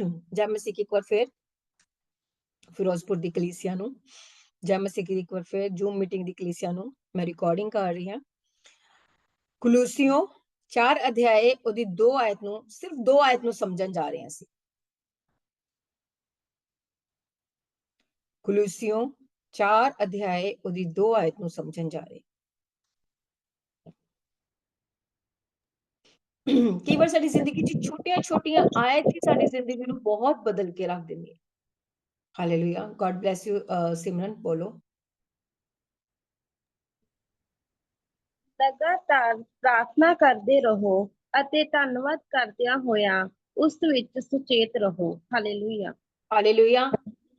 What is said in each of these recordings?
जय मसीह की एक बार फिर ਫਿਰੋਜ਼ਪੁਰ ਦੀ ਕਲੀਸਿਆ ਨੂੰ, ਜੈ ਮਸੀਹ ਦੀ ਇੱਕ ਵਾਰ ਫਿਰ ਜੂਮ ਮੀਟਿੰਗ ਦੀ ਕਲੀਸਿਆ ਨੂੰ ਮੈਂ ਰਿਕਾਰਡਿੰਗ ਕਰ ਰਹੀ ਹਾਂ। ਕੁਲੂਸੀਓ 4 ਅਧਿਆਏ ਉਹਦੀ 2 ਆਇਤ ਨੂੰ, ਸਿਰਫ 2 ਆਇਤ ਨੂੰ ਸਮਝਣ ਜਾ ਰਹੇ ਹਾਂ ਅਸੀਂ। ਕੁਲੂਸੀਓ 4 ਅਧਿਆਏ ਉਹਦੀ 2 ਆਇਤ ਨੂੰ ਸਮਝਣ ਜਾ ਰਹੇ। ਕਈ ਵਾਰ ਸਾਡੀ ਜ਼ਿੰਦਗੀ 'ਚ ਛੋਟੀਆਂ-ਛੋਟੀਆਂ ਆਇਤ ਹੀ ਸਾਡੀ ਜ਼ਿੰਦਗੀ ਨੂੰ ਬਹੁਤ ਬਦਲ ਕੇ ਰੱਖ ਦਿੰਦੀ ਹੈ। Hallelujah, god bless you. ਸਿਮਰਨ ਬੋਲੋ। ਲਗਾਤਾਰ ਪ੍ਰਾਰਥਨਾ ਕਰਦੇ ਰਹੋ ਅਤੇ ਧੰਨਵਾਦ ਕਰਦਿਆਂ ਹੋਇਆਂ ਉਸ ਵਿੱਚ ਸੁਚੇਤ ਰਹੋ। Hallelujah, hallelujah.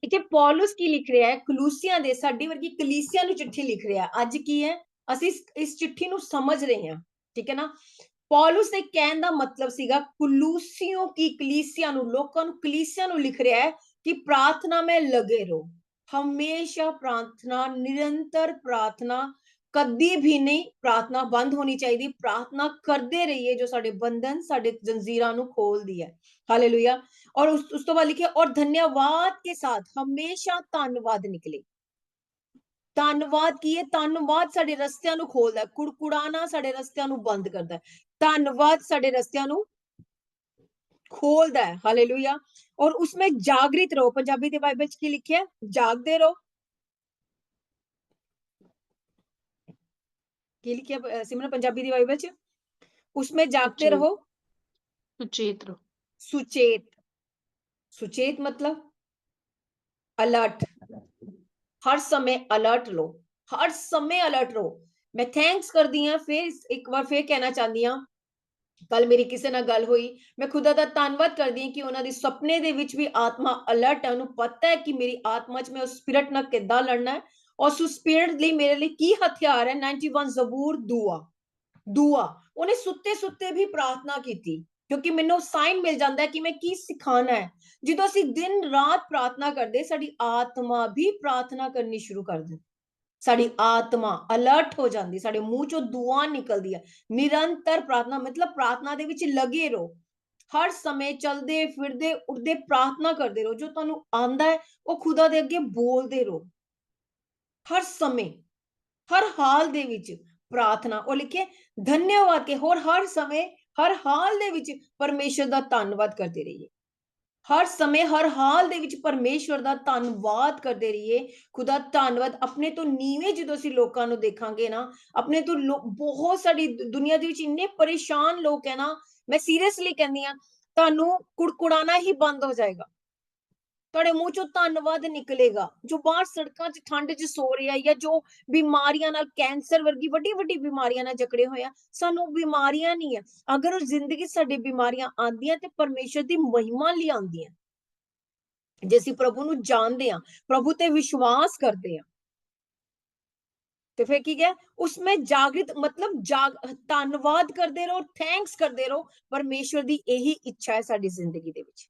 ਇੱਥੇ ਪੌਲਸ ਕੀ ਲਿਖ ਰਿਹਾ ਹੈ? ਕਲੂਸੀਆਂ ਦੇ, ਸਾਡੀ ਵਰਗੀ ਕਲੀਸਿਆ ਨੂੰ ਚਿੱਠੀ ਲਿਖ ਰਿਹਾ। ਅੱਜ ਕੀ ਹੈ, ਅਸੀਂ ਇਸ ਚਿੱਠੀ ਨੂੰ ਸਮਝ ਰਹੇ ਹਾਂ, ਠੀਕ ਹੈ ਨਾ। ਪੌਲਸ ਦੇ ਕਹਿਣ ਦਾ ਮਤਲਬ ਸੀਗਾ ਕੁਲੂਸੀਓ ਕੀ ਕਲੀਸਿਆ ਨੂੰ, ਲੋਕਾਂ ਨੂੰ, ਕਲੀਸਿਆ ਨੂੰ ਲਿਖ ਰਿਹਾ ਹੈ ਕਿ ਪ੍ਰਾर्थना में लगे रहो, हमेशा प्रार्थना, निरंतर प्रार्थना, कभी भी नहीं प्रार्थना बंद होनी चाहिए। प्रार्थना करते रहिए जो साडे बंधन, साडे जंजीरां नु खोलदी है। हालेलुया। और उस तो बाद लिखे और धन्यवाद के साथ हमेशा धन्यवाद निकले। धन्यवाद की है, धन्यवाद साडे रस्तियां नु खोलदा है, कुड़कुड़ाना साडे रस्तियां नु बंद करदा है, धन्यवाद साडे रस्तियां नु खोलदा है। हालेलुया। और उसमें जागृत रहो। पंजाबी दे बाइबल च की लिखिया है? जागदे रहो। की लिखिया सिमरन पंजाबी दी बाइबल च? उसमें जागते रहो, सुचेत रहो। सुचेत, सुचेत मतलब अलर्ट, हर समय अलर्ट लो, हर समय अलर्ट रहो। मैं थैंक्स कर दी हां, फिर एक बार फिर कहना चाहती हां, कल मेरी किसी नाल गल हुई, मैं खुदा दा धन्नवाद करदी हां कि उन्हां दे सुपने दे विच भी आत्मा अलर्ट है, उन्हें पता है कि मेरी आत्मा च मैं उस स्पिरिट नाल किद्दां लड़ना है, और उस स्पिरिट लई मेरे लिए की हथियार है। 91 जबूर दुआ उन्हें सुत्ते सुत्ते भी प्रार्थना कीती, क्योंकि मैनूं साइन मिल जांदा है कि मैं की सिखाना है। ਜਦੋਂ ਅਸੀਂ दिन रात प्रार्थना करदे, साडी आत्मा भी प्रार्थना करनी शुरू कर दिंदी, साडी आत्मा अलर्ट हो जाती, साडे मूंह चों दुआ निकलदी है। निरंतर प्रार्थना मतलब प्रार्थना दे विच लगे रहो, हर समय चलदे फिरदे उठदे प्रार्थना करदे रहो। जो तुहानूं आंदा है वो खुदा दे अगे बोलदे रहो, हर समय हर हाल दे विच प्रार्थना। और लिखे धन्यवाद के, होर हर समय हर हाल दे विच परमेश्वर दा धन्नवाद करदे रहिए, हर समय हर हाल दे विच परमेश्वर दा धन्नवाद करदे रहिए। खुदा धन्नवाद। अपने तो नीवें जदों असीं लोकां नूं देखांगे ना, अपने तो बहुत साडी दुनिया दे विच इन्ने परेशान लोग है ना, मैं सीरियसली कहंदी हां, तुहानूं कुड़कुड़ाना ही बंद हो जाएगा, तुहाडे मूंह चों धन्नवाद निकलेगा। जो बाहर सड़कां च ठंड च सो रहा है, या जो बीमारियां नाल, कैंसर वर्गी वड्डी वड्डी बीमारियां नाल जकड़े होए आ, सानूं बीमारियां नहीं है। अगर उस जिंदगी साडी बीमारियां आंदियां ते परमेश्वर दी महिमा लई आंदियां, जे असीं प्रभु नूं जाणदे हां, प्रभु ते विश्वास करदे हां, तो फिर की है उसमें जागृत मतलब धन्नवाद करदे रहो, थैंक्स करदे रहो। परमेश्वर दी यही इच्छा है साडी जिंदगी दे विच।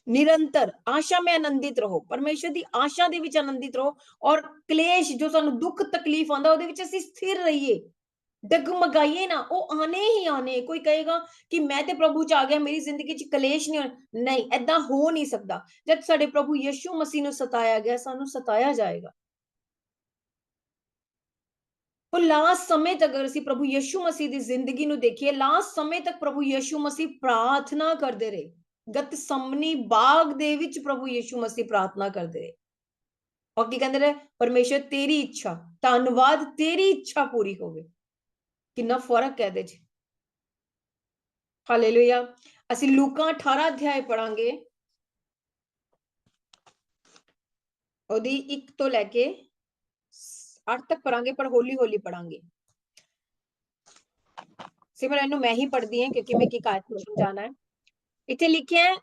निरंतर आशा में आनंदित रहो, परमेश्वर की आशा दे विच आनंदित रहो। और क्लेश जो सानू दुख तकलीफ आंदा ओदे विच असीं स्थिर रहिए, डगमगाइए ना, वो आने ही आने। कोई कहेगा कि मैं ते प्रभु च आ गया, मेरी जिंदगी च क्लेश नहीं होने, नहीं, ऐदा हो नहीं सकता। जब साडे प्रभु यीशु मसीह नूं सताया गया, सानू सताया जाएगा। तो लास्ट समय तक अगर असीं प्रभु यीशु मसीह की जिंदगी नूं देखिए, लास्ट समय तक प्रभु यीशु मसीह प्रार्थना करते रहे। गतसमनी बाग दे विच प्रभु यीशु मसीह प्रार्थना करते रहे, और की कहंदे रहे, परमेश्वर तेरी इच्छा, धन्नवाद तेरी इच्छा पूरी होवे। कितना फर्क है इहदे च। हालेलुया। असीं लूका 18 अध्याय पढ़ांगे, ओदी 1 तो लैके 8 तक पढ़ांगे, पर हौली हौली पढ़ांगे। सिमरन इहनूं मैं ही पढ़दी हां, क्योंकि मैं एक आयत को समझाना है। इत्थे लिखिया है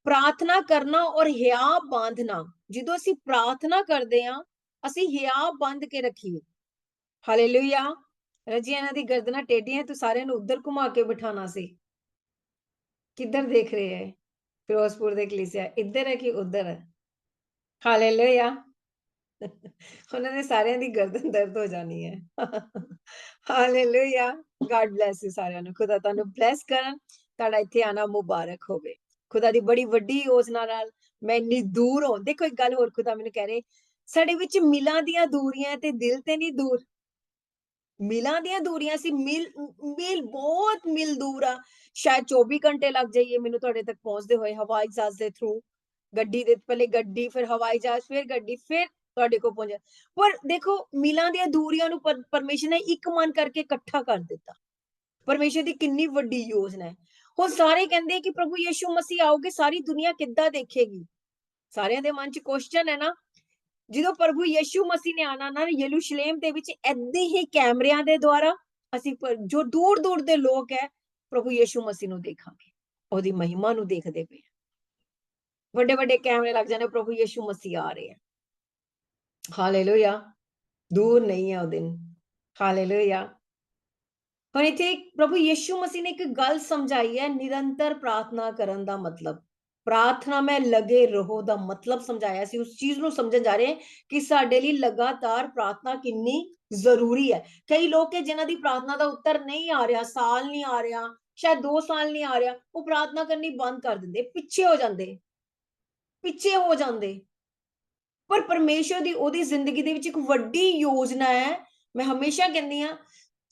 प्रार्थना करना और हिया बांधना। जो असीं प्रार्थना करते हैं, असीं हिया बांध के रखिए। हालेलुया। रजिया इन्हां दी गर्दनां टेढ़ियां, तो सारे नूं उधर घुमा के बिठाना सी। किधर देख रहे हैं? फिरोजपुर दे कलीसिया इधर है कि उधर है? हालेलुया। उन्हां दे सारियां दी गर्दन दर्द हो जानी है। हालेलुया। गॉड ब्लेस यू सारियां नूं। खुदा तुहानूं ब्लेस करन। तुहाडा इत्थे आना मुबारक होवे। खुदा दी बड़ी वड्डी योजना नाल मैं इन्नी दूर हो। देखो एक गल होर खुदा मैनूं कह रहे, साडे विच मिलां दियां दूरियां ते दिल ते नहीं दूर। मिलां दियां दूरियां सी, मिल बहुत मिल दूर आ। शायद 24 घंटे लग जाइए मैनूं तुहाडे तक पहुंचदे होए हवाई जहाज दे थ्रू। गड्डी दे पहले गड्डी, फिर हवाई जहाज, फिर गड्डी, फिर तुहाडे कोल पहुंच जाए। पर देखो मिलां दियां दूरियां नूं परमेश्वर ने एक मन करके इकट्ठा कर दित्ता। परमेश्वर दी किन्नी वड्डी योजना है। हुण सारे कहंदे कि प्रभु यीशु मसीह आओगे सारी दुनिया किद्दां देखेगी? सारेयां दे मन च क्वेश्चन है ना। ਜਦੋਂ ਪ੍ਰਭੂ ਯਿਸੂ ਮਸੀਹ ਨੇ ਆਣਾ ਨਾ ਯਰੂਸ਼ਲਮ ਦੇ ਵਿੱਚ ਏਦਾਂ ਹੀ ਕੈਮਰਿਆਂ ਦੇ ਦੁਆਰਾ ਅਸੀਂ ਜੋ ਦੂਰ ਦੂਰ ਦੇ ਲੋਕ ਹੈ ਪ੍ਰਭੂ ਯਿਸੂ ਮਸੀਹ ਨੂੰ ਦੇਖਾਂਗੇ, ਉਹਦੀ ਮਹਿਮਾ ਨੂੰ ਦੇਖਦੇ ਪਏ। ਵੱਡੇ ਵੱਡੇ ਕੈਮਰੇ ਲੱਗ ਜਾਣੇ, ਪ੍ਰਭੂ ਯਿਸੂ ਮਸੀਹ ਆ ਰਹੇ ਹੈ। ਹਾਲੇਲੂਇਆ, ਦੂਰ ਨਹੀਂ ਹੈ ਉਹ ਦਿਨ। ਹਾਲੇਲੂਇਆ। ਹੁਣ ਇੱਥੇ ਪ੍ਰਭੂ ਯਿਸੂ ਮਸੀਹ ਨੇ ਇੱਕ ਗੱਲ ਸਮਝਾਈ ਹੈ, ਨਿਰੰਤਰ ਪ੍ਰਾਰਥਨਾ ਕਰਨ ਦਾ ਮਤਲਬ। प्रार्थना में लगे रहो दा मतलब समझाया सी। उस चीज नु समझन जा रहे हैं कि साडे लिए लगातार प्रार्थना कितनी जरूरी है। कई लोग के जिन्हां दी प्रार्थना दा उत्तर नहीं आ रहा, साल नहीं आ रहा, शायद 2 साल नहीं आ रहा, वो प्रार्थना करनी बंद कर दिंदे, पीछे हो जांदे। पर परमेश्वर दी ओदी जिंदगी दे विच एक वड्डी योजना है। मैं हमेशा कहंदी हां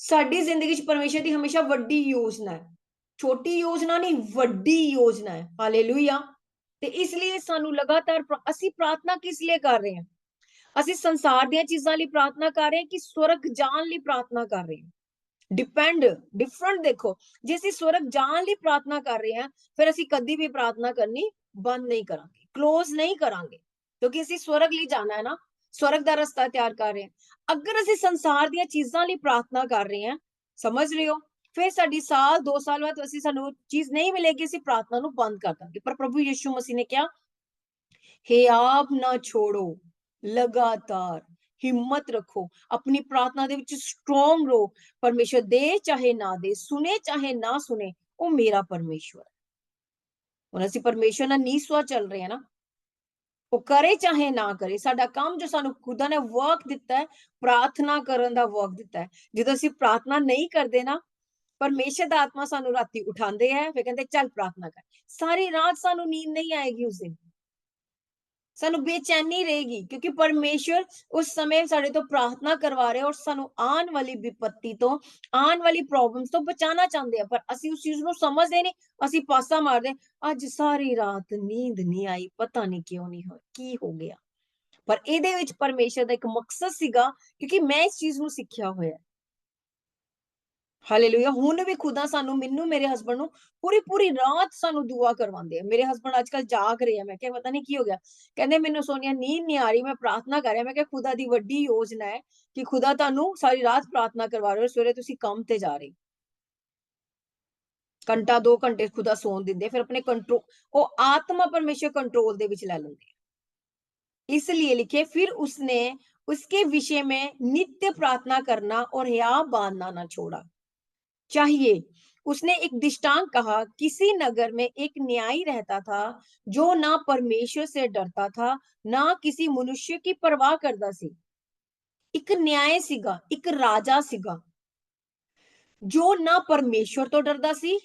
साडी जिंदगी च परमेश्वर दी हमेशा वड्डी योजना है। छोटी योजना नहीं, वड्डी योजना है। हालेलुया। ते इसलिए सानू लगातार ਅਸੀਂ प्रार्थना किस लिए कर रहे हैं? ਅਸੀਂ संसार ਦੀਆਂ ਚੀਜ਼ਾਂ ਲਈ प्रार्थना कर रहे हैं कि स्वर्ग जान ਲਈ प्रार्थना कर रहे हैं? डिफरेंट देखो, जे ਅਸੀਂ स्वर्ग जान ਲਈ प्रार्थना कर रहे हैं फिर ਅਸੀਂ कभी भी प्रार्थना करनी बंद नहीं करांगे, क्लोज नहीं करांगे, क्योंकि ਅਸੀਂ स्वर्ग ਲਈ जाना है ना, स्वर्ग ਦਾ ਰਸਤਾ ਤਿਆਰ ਕਰ ਰਹੇ ਹਾਂ। अगर ਅਸੀਂ संसार ਦੀਆਂ ਚੀਜ਼ਾਂ ਲਈ प्रार्थना कर रहे हैं, समझ रहे हो, फिर साडी साल 2 साल बाद ਅਸੀਂ ਸਾਨੂੰ चीज नहीं मिलेगी, ਅਸੀਂ प्रार्थना ਨੂੰ बंद कर देंगे। पर प्रभु यीशु मसीह ने क्या, हे आप ना छोड़ो, लगातार हिम्मत रखो, अपनी प्रार्थना दे विच स्ट्रॉन्ग रहो। परमेश्वर दे चाहे ना दे, सुने चाहे ना सुने, वो मेरा परमेश्वर है। हुण ਅਸੀਂ परमेश्वर नाल नीसवा चल रहे हैं ना, वो करे चाहे ना करे। साडा काम जो सानू खुदा ने वर्क दिता है, प्रार्थना करन दा वर्क दिता है। जदों ਅਸੀਂ प्रार्थना नहीं करदे ना, परमेश्वर दा आत्मा सानू राती उठांदे है, फिर कहंदे चल प्रार्थना कर। सारी रात सानू नींद नहीं आएगी उस दिन, सानू बेचैनी रहेगी, क्योंकि परमेश्वर उस समय साडे तो प्रार्थना करवा रहे और सानू आने वाली विपत्ति तो, आने वाली प्रॉब्लम्स तो बचाना चाहते हैं। पर ਅਸੀਂ उस चीज ਨੂੰ समझदे नहीं, ਅਸੀਂ पासा मारदे। ਅੱਜ सारी रात नींद नहीं आई, पता नहीं क्यों नहीं होई, की हो गया। पर ਇਹਦੇ ਵਿੱਚ परमेश्वर ਦਾ ਇੱਕ ਮਕਸਦ ਸੀਗਾ, क्योंकि मैं इस चीज ਨੂੰ ਸਿੱਖਿਆ ਹੋਇਆ। ਹਾਲੇਲੂਇਆ। ਹੁਣ ਵੀ ਖੁਦਾ ਸਾਨੂੰ, ਮੈਨੂੰ, ਮੇਰੇ ਹਸਬੰਡ ਨੂੰ ਪੂਰੀ ਰਾਤ ਸਾਨੂੰ ਦੁਆ ਕਰਵਾਉਂਦੇ ਆ। ਮੇਰੇ ਹਸਬੰਡ ਅੱਜਕੱਲ ਜਾਗ ਰਹੇ ਆ। ਮੈਂ ਕਿਹਾ ਪਤਾ ਨਹੀਂ ਕੀ ਹੋ ਗਿਆ, ਕਹਿੰਦੇ ਮੈਨੂੰ ਸੋਨੀਆ ਨੀਂਦ ਨਹੀਂ ਆ ਰਹੀ, ਮੈਂ ਪ੍ਰਾਰਥਨਾ ਕਰ ਰਿਹਾ। ਮੈਂ ਕਿਹਾ ਖੁਦਾ ਦੀ ਵੱਡੀ ਯੋਜਨਾ ਹੈ ਕਿ ਖੁਦਾ ਤੁਹਾਨੂੰ ਸਾਰੀ ਰਾਤ ਪ੍ਰਾਰਥਨਾ ਕਰਵਾ ਰਹੇ ਹੋ, ਸਵੇਰੇ ਤੁਸੀਂ ਕੰਮ ਤੇ ਜਾ ਰਹੇ, ਘੰਟਾ 2 ਘੰਟੇ ਖੁਦਾ ਸੌਣ ਦਿੰਦੇ, ਫਿਰ ਆਪਣੇ ਕੰਟਰੋਲ, ਉਹ ਆਤਮਾ परमेश्वर कंट्रोल ਦੇ ਵਿੱਚ ਲੈ ਲੈਂਦੇ। इसलिए लिखे, फिर उसने उसके विषय में नित्य प्रार्थना करना और हिया बांधना ना छोड़ा चाहिए। उसने एक दृष्टांत कहा, किसी नगर में एक न्यायी रहता था जो ना परमेश्वर से डरता था, ना किसी मनुष्य की परवाह करता सी। एक न्याय सीगा, एक राजा सीगा जो ना परमेश्वर तो डरदा सी,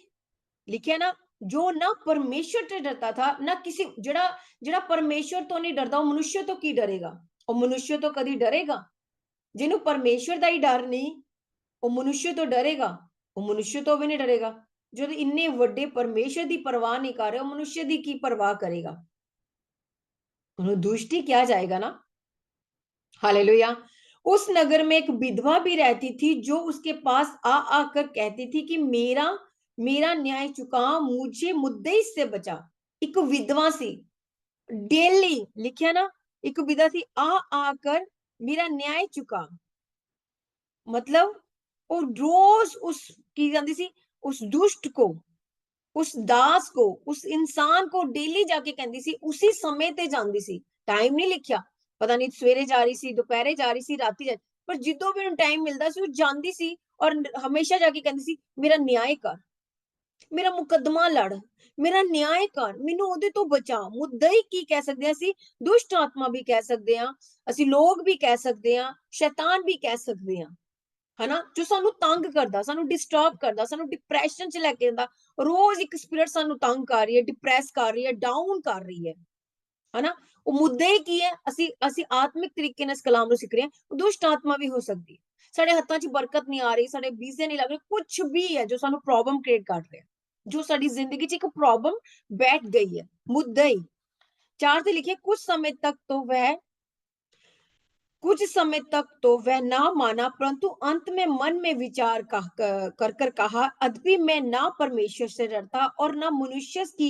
लिखिया ना, जो ना परमेश्वर से डरता था, ना किसी, जड़ा परमेश्वर तो नहीं डरदा, वो मनुष्य तो की डरेगा। और मनुष्य तो कदी डरेगा? जिन्हों परमेश्वर का ही डर नहीं, वो मनुष्य तो डरेगा? वो मनुष्य तो भी नहीं डरेगा। जो इन्ने वड्डे परमेश्वर की परवाह नहीं कर रहे, मनुष्य की की परवाह करेगा? उन्हें दुष्टि क्या जाएगा ना। हालेलुया। उस नगर में एक विधवा भी रहती थी जो उसके पास आ आकर कहती थी कि मेरा न्याय चुका, मुझे मुद्दे से बचा। एक विधवा सी, डेली लिखिया ना, एक विधवा थी, आ आकर मेरा न्याय चुका, मतलब वो रोज उस की जाती सी, उस दुष्ट को, उस दास को, उस इंसान को डेली जाके कहती सी, उसी समय ते जाती सी। टाइम नहीं लिखिया, पता नहीं सवेरे जा रही सी, दोपहरे जा रही सी, राती जा, पर जिदों भी टाइम मिलता सी, वो जाती सी और हमेशा जाके कहती सी, मेरा न्याय कर, मेरा मुकदमा लड़, मेरा न्याय कर, मैनू ओदे तो बचा। मुद्दा ही की कह सकते हैं असी, दुष्ट आत्मा भी कह सकते हैं, असी लोग भी कह सकते हैं, शैतान भी कह सकते हैं। है ना, जो सानू तंग करदा, सानू डिस्टर्ब करदा, सानू डिप्रेशन च लेके जांदा। रोज एक स्पिरिट सानू तंग कर रही है, डिप्रेस कर रही है, डाउन कर रही है ना। वो मुद्दे ही की है, ਅਸੀਂ ਆਤਮਿਕ ਤਰੀਕੇ ਨਾਲ ਇਸ ਕਲਾਮ ਨੂੰ ਸਿੱਖ ਰਹੇ ਹਾਂ। ਦੁਸ਼ਟ ਆਤਮਾ ਵੀ ਹੋ ਸਕਦੀ ਹੈ, ਸਾਡੇ ਹੱਥਾਂ 'ਚ ਬਰਕਤ ਨਹੀਂ ਆ ਰਹੀ, ਸਾਡੇ ਵੀਜ਼ੇ ਨਹੀਂ ਲੱਗ ਰਹੇ, ਕੁਝ ਵੀ ਹੈ ਜੋ ਸਾਨੂੰ ਪ੍ਰੋਬਲਮ ਕ੍ਰੀਏਟ ਕਰ ਰਿਹਾ, ਜੋ ਸਾਡੀ ਜ਼ਿੰਦਗੀ 'ਚ ਇੱਕ ਪ੍ਰੋਬਲਮ ਬੈਠ ਗਈ ਹੈ, ਮੁੱਦਾ ही। 4 ਤੇ ਲਿਖਿਆ कुछ समय तक तो वह ना माना, परंतु अंत में मन में विचार कर कहा, अद्यपि मैं ना परमेश्वर से डरता और ना मनुष्य की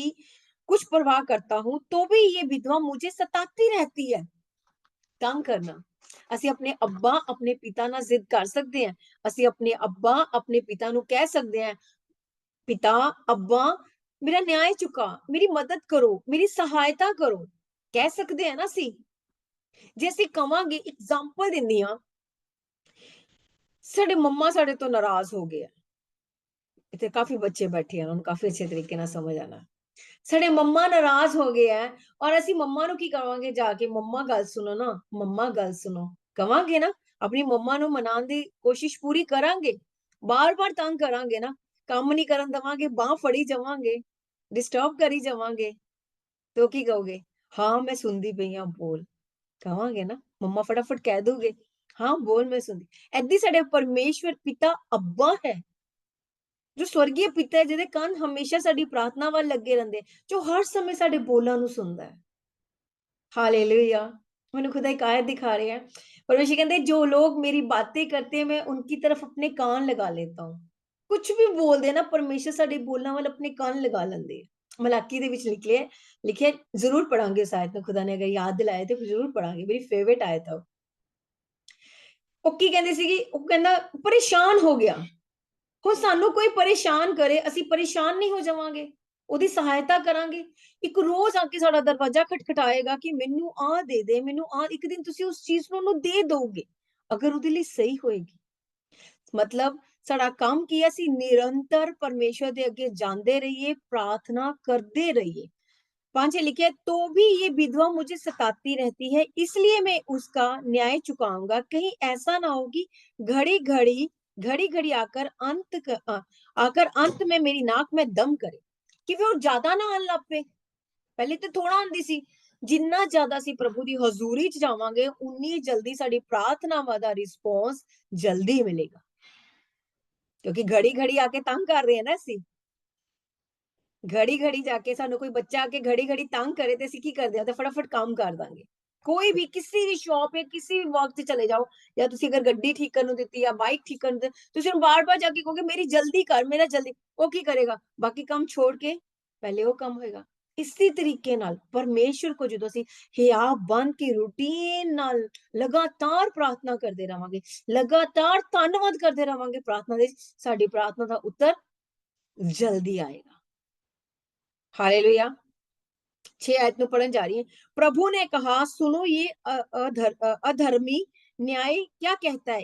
कुछ परवाह करता हूं, तो भी ये विधवा मुझे सताती रहती है। तंग करना, ਅਸੀਂ ਆਪਣੇ ਅੱਬਾ ਆਪਣੇ ਪਿਤਾ ਨਾਲ ਜ਼ਿੱਦ ਕਰ ਸਕਦੇ ਹਾਂ, ਅਸੀਂ ਆਪਣੇ ਅੱਬਾ ਆਪਣੇ ਪਿਤਾ ਨੂੰ ਕਹਿ ਸਕਦੇ ਹਾਂ, ਪਿਤਾ ਅੱਬਾ ਮੇਰਾ ਨਿਆਂ ਚੁਕਾ, ਮੇਰੀ ਮਦਦ ਕਰੋ, ਮੇਰੀ ਸਹਾਇਤਾ ਕਰੋ, ਕਹਿ ਸਕਦੇ ਹਾਂ ਨਾ ਅਸੀਂ। ਜੇ ਅਸੀਂ ਕਵਾਂਗੇ, ਐਗਜ਼ਾਮਪਲ ਦਿੰਦੀ ਹਾਂ, ਸਾਡੇ ਮੰਮਾ ਸਾਡੇ ਤੋਂ ਨਾਰਾਜ਼ ਹੋ ਗਏ ਆ, ਇੱਥੇ ਕਾਫੀ ਬੱਚੇ ਬੈਠੇ ਆ, ਉਹਨਾਂ ਨੂੰ ਕਾਫੀ ਅੱਛੇ ਤਰੀਕੇ ਨਾਲ ਸਮਝ ਆਣਾ। ਸਾਡੇ ਮੰਮਾ ਨਾਰਾਜ਼ ਹੋ ਗਏ ਆ, ਔਰ ਅਸੀਂ ਮੰਮਾ ਨੂੰ ਕੀ ਕਵਾਂਗੇ ਜਾ ਕੇ, ਮੰਮਾ ਗੱਲ ਸੁਣੋ ਨਾ, ਮੰਮਾ ਗੱਲ ਸੁਣੋ, ਕਵਾਂਗੇ ਨਾ। ਆਪਣੀ ਮੰਮਾ ਨੂੰ ਮਨਾਉਣ ਦੀ ਕੋਸ਼ਿਸ਼ ਪੂਰੀ ਕਰਾਂਗੇ, ਬਾਰ-ਬਾਰ ਤੰਗ ਕਰਾਂਗੇ ਨਾ, ਕੰਮ ਨਹੀਂ ਕਰਨ ਦੇਵਾਂਗੇ, ਬਾਹ ਫੜੀ ਜਾਵਾਂਗੇ, ਡਿਸਟਰਬ ਕਰੀ ਜਾਵਾਂਗੇ, ਤੇ ਉਹ ਕੀ ਕਹੋਗੇ, ਹਾਂ ਮੈਂ ਸੁਣਦੀ ਪਈ ਹਾਂ, ਬੋਲ। ਕਵਾਂਗੇ ਨਾ, ਮੰਮਾ ਫਟਾਫਟ ਕਹਿ ਦੋਗੇ, ਹਾਂ ਬੋਲ ਮੈਂ ਸੁਣਦੀ। ਏਦਾਂ ਸਾਡੇ ਪਰਮੇਸ਼ਵਰ ਪਿਤਾ ਅੱਬਾ ਹੈ, ਜੋ ਸਵਰਗੀ ਪਿਤਾ ਹੈ, ਜਿਹਦੇ ਕੰਨ ਹਮੇਸ਼ਾ ਸਾਡੀ ਪ੍ਰਾਰਥਨਾ ਵੱਲ ਲੱਗੇ ਰਹਿੰਦੇ, ਜੋ ਹਰ ਸਮੇਂ ਸਾਡੇ ਬੋਲਾਂ ਨੂੰ ਸੁਣਦਾ ਹੈ। हालेलुया। मैंने खुदा एक आयत दिखा रहे हैं, परमेश्वर कहते हैं, जो लोग मेरी बातें करते हैं, मैं उनकी तरफ अपने कान लगा लेता हूँ। कुछ भी बोल देना, परमेश्वर साडे बोलना वाल अपने कान लगा लेंदे है। मलाकी दे विच लिखे जरूर पढ़ांगे उस आयत में, खुदा ने अगर याद दिलाए तो जरूर पढ़ांगे, मेरी फेवरेट आयत है। ਉਹ ਕੀ ਕਹਿੰਦੇ ਸੀਗੀ, ਉਹ ਕਹਿੰਦਾ ਪਰੇਸ਼ਾਨ ਹੋ ਗਿਆ। ਹੁਣ ਸਾਨੂੰ ਕੋਈ ਪਰੇਸ਼ਾਨ ਕਰੇ, ਅਸੀਂ ਪਰੇਸ਼ਾਨ ਨਹੀਂ ਹੋ ਜਾਵਾਂਗੇ, ਉਹਦੀ ਸਹਾਇਤਾ ਕਰਾਂਗੇ। ਇੱਕ ਰੋਜ਼ ਆ ਕੇ ਸਾਡਾ ਦਰਵਾਜ਼ਾ ਖਟਖਟਾਏਗਾ ਕਿ ਮੈਨੂੰ ਆਹ ਦੇ ਦੇ, ਮੈਨੂੰ ਆਹ, ਇੱਕ ਦਿਨ ਤੁਸੀਂ ਉਸ ਚੀਜ਼ ਨੂੰ ਉਹਨੂੰ ਦੇ ਦੋਗੇ, ਅਗਰ ਉਹਦੇ ਲਈ ਸਹੀ ਹੋਏਗੀ। ਮਤਲਬ ਸਾਡਾ ਕੰਮ ਕੀ ਹੈ, ਅਸੀਂ ਨਿਰੰਤਰ ਪਰਮੇਸ਼ਵਰ ਦੇ ਅੱਗੇ ਜਾਂਦੇ ਰਹੀਏ, प्रार्थना करते रहिए। 5 लिखे, तो भी ये विधवा मुझे सताती रहती है, इसलिए मैं उसका न्याय चुकाऊंगा। कहीं ऐसा ना हो कि घड़ी घड़ी आकर अंत में मेरी नाक में दम करे, कि वो ज्यादा ना आन लग पे। पहले तो थोड़ा आंदी सी, जिन्ना ज्यादा सी प्रभु दी हजूरी च जावांगे, उन्नी जल्दी साडी प्रार्थनावां दा रिस्पॉन्स जल्दी मिलेगा, क्योंकि घड़ी घड़ी आके तंग कर रहे हैं ना ਅਸੀਂ। घड़ी घड़ी जाके सानू कोई बच्चा आके घड़ी घड़ी तंग करे ते ਅਸੀਂ ਕੀ ਕਰਦੇ ਆ, ਤੇ ਫਟਾਫਟ ਕੰਮ ਕਰ ਦਾਂਗੇ। ਕੋਈ ਵੀ ਕਿਸੇ ਵੀ ਸ਼ਾਪ ਹੈ, ਕਿਸੇ ਵੀ ਵਰਕ ਤੇ ਚਲੇ ਜਾਓ, ਜਾਂ ਤੁਸੀਂ ਅਗਰ ਗੱਡੀ ਠੀਕ ਕਰਨ ਨੂੰ ਦਿੱਤੀ ਆ, ਬਾਈਕ ਠੀਕ ਕਰਨ, ਤੁਸੀਂ ਉਹਨੂੰ ਬਾਰ-ਬਾਰ ਜਾ ਕੇ ਕਹੋਗੇ ਮੇਰੀ ਜਲਦੀ ਕਰ, ਮੇਰਾ ਜਲਦੀ। ਉਹ ਕੀ ਕਰੇਗਾ, ਬਾਕੀ ਕੰਮ ਛੋੜ ਕੇ ਪਹਿਲੇ ਉਹ ਕੰਮ ਹੋਏਗਾ। ਇਸੇ ਤਰੀਕੇ ਨਾਲ ਪਰਮੇਸ਼ਵਰ ਕੋ ਜਦੋਂ ਅਸੀਂ ਹਿਆ ਬਣ ਕੇ ਰੂਟੀਨ ਨਾਲ ਲਗਾਤਾਰ ਪ੍ਰਾਰਥਨਾ ਕਰਦੇ ਰਵਾਂਗੇ, ਲਗਾਤਾਰ ਧੰਨਵਾਦ ਕਰਦੇ ਰਵਾਂਗੇ ਪ੍ਰਾਰਥਨਾ ਦੇ, ਸਾਡੀ ਪ੍ਰਾਰਥਨਾ ਦਾ ਉੱਤਰ ਜਲਦੀ ਆਏਗਾ। हालेलुया। 6 आयत में पढ़ने जा रही है। प्रभु ने कहा, सुनो ये अधर्मी न्याय क्या कहता है,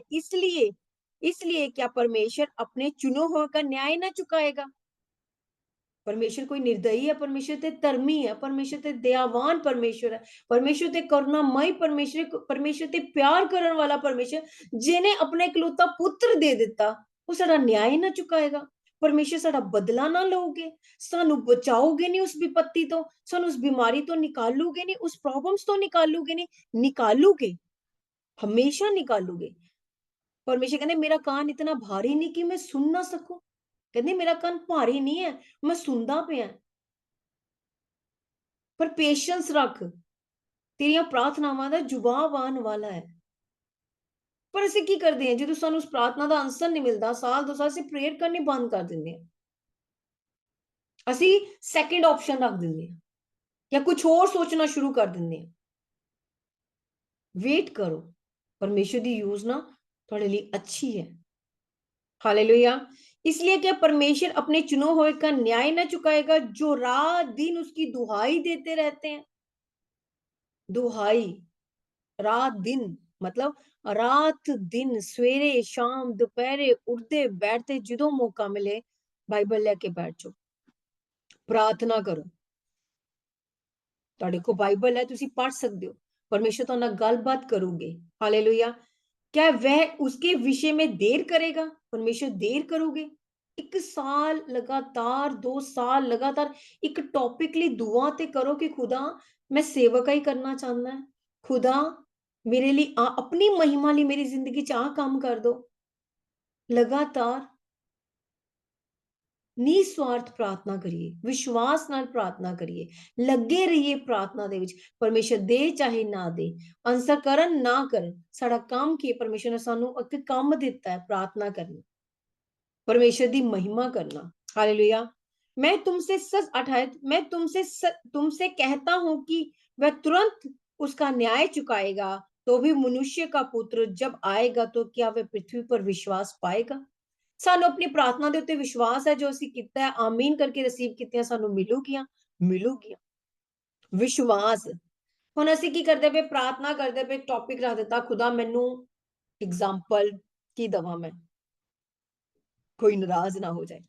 इसलिए क्या परमेश्वर अपने चुनो हुए का न्याय ना चुकाएगा। परमेश्वर कोई निर्दयी है, परमेश्वर ते धर्मी है, परमेश्वर ते दयावान परमेश्वर है, परमेश्वर ते करुणामय परमेश्वर, परमेश्वर ते प्यार करने वाला परमेश्वर, जिन्हें अपने इकलौता पुत्र दे दिता, वो साडा न्याय ना चुकाएगा। परमेश्वर साडा बदला ना लोगे, सानू बचाओगे नहीं उस विपत्ति तो, सानू उस बीमारी तो निकालोगे नहीं, उस प्रॉब्लम्स तो निकालोगे नहीं, निकालोगे, हमेशा निकालोगे। परमेश्वर कहते मेरा कान इतना भारी नहीं कि मैं सुन ना सकूं, कहते मेरा कान भारी नहीं है, मैं सुनदा पिया, पर पेशेंस रख, तेरियां प्रार्थनावां दा जवाब आने वाला है। पर ਅਸੀਂ ਕੀ ਕਰਦੇ ਹਾਂ, ਜਦੋਂ ਸਾਨੂੰ ਉਸ ਪ੍ਰਾਰਥਨਾ ਦਾ ਆਨਸਰ ਨਹੀਂ ਮਿਲਦਾ, ਸਾਲ 2 ਸਾਲ ਅਸੀਂ ਪ੍ਰੇਅਰ ਕਰਨੀ ਬੰਦ ਕਰ ਦਿੰਦੇ ਹਾਂ, ਅਸੀਂ ਸੈਕੰਡ ਆਪਸ਼ਨ ਰੱਖ ਦਿੰਦੇ ਹਾਂ, ਜਾਂ ਕੁਝ ਹੋਰ ਸੋਚਣਾ ਸ਼ੁਰੂ ਕਰ ਦਿੰਦੇ ਹਾਂ। ਵੇਟ ਕਰੋ, परमेश्वर ਦੀ योजना ਤੁਹਾਡੇ ਲਈ अच्छी है। हालेलुया। इसलिए क्या परमेश्वर अपने चुने हुए का न्याय न चुकाएगा, जो रात दिन उसकी दुहाई देते रहते हैं। दुहाई, रात दिन, मतलब रात दिन, सवेरे शाम दोपहरे उठते बैठते जो मौका मिले बाइबल लेके बैठ जाओ, प्रार्थना करो। ਤੁਹਾਡੇ ਕੋਲ ਬਾਈਬਲ ਹੈ, ਤੁਸੀਂ ਪੜ੍ਹ ਸਕਦੇ ਹੋ, ਪਰਮੇਸ਼ਰ ਤੁਹਾਡੇ ਨਾਲ ਗੱਲਬਾਤ ਕਰੂਗੇ। ਹਾਲੇਲੂਇਆ। क्या वह उसके विषय में देर करेगा? परमेश्वर देर करोगे? 1 साल लगातार, 2 साल लगातार एक टॉपिक ਲਈ ਦੁਆ ਤੇ ਕਰੋ ਕਿ ਖੁਦਾ ਮੈਂ ਸੇਵਕਾਈ ਕਰਨਾ ਚਾਹੁੰਦਾ ਹੈ। ਖੁਦਾ ਮੇਰੇ ਲਈ ਆਪਣੀ ਮਹਿਮਾ ਲਈ ਮੇਰੀ ਜ਼ਿੰਦਗੀ ਚ ਕੰਮ ਕਰ ਦੋ। लगातार निस्वार्थ प्रार्थना करिए, विश्वास नाल प्रार्थना करिए, लगे रहिए प्रार्थना दे विच। परमेश्वर दे चाहे ना दे, आंसर करन ना करन, साडा काम की है? परमेश्वर ने सानू एक काम दिता है, प्रार्थना करना, परमेश्वर दी महिमा करना। हालेलुया। मैं तुमसे सच अठायत मैं तुमसे कहता हूं कि वह तुरंत उसका न्याय चुकाएगा। तो भी मनुष्य का पुत्र जब आएगा तो क्या वह पृथ्वी पर विश्वास पाएगा? ਸਾਨੂੰ ਆਪਣੀ ਪ੍ਰਾਰਥਨਾ ਦੇ ਉੱਤੇ ਵਿਸ਼ਵਾਸ ਹੈ, ਜੋ ਅਸੀਂ ਕੀਤਾ ਹੈ, ਆਮੀਨ ਕਰਕੇ ਰਿਸੀਵ ਕੀਤੀਆਂ, ਸਾਨੂੰ ਮਿਲੂਗੀਆਂ। ਵਿਸ਼ਵਾਸ। ਹੁਣ ਅਸੀਂ ਕੀ ਕਰਦੇ ਪਏ? ਪ੍ਰਾਰਥਨਾ ਕਰਦੇ ਪਏ, ਟੌਪਿਕ ਰੱਖ ਦਿੱਤਾ, ਖੁਦਾ ਮੈਨੂੰ ਐਗਜ਼ਾਮਪਲ ਕੀ ਦਵਾਂ ਮੈਂ, ਕੋਈ ਨਾਰਾਜ਼ ਨਾ ਹੋ ਜਾਏ।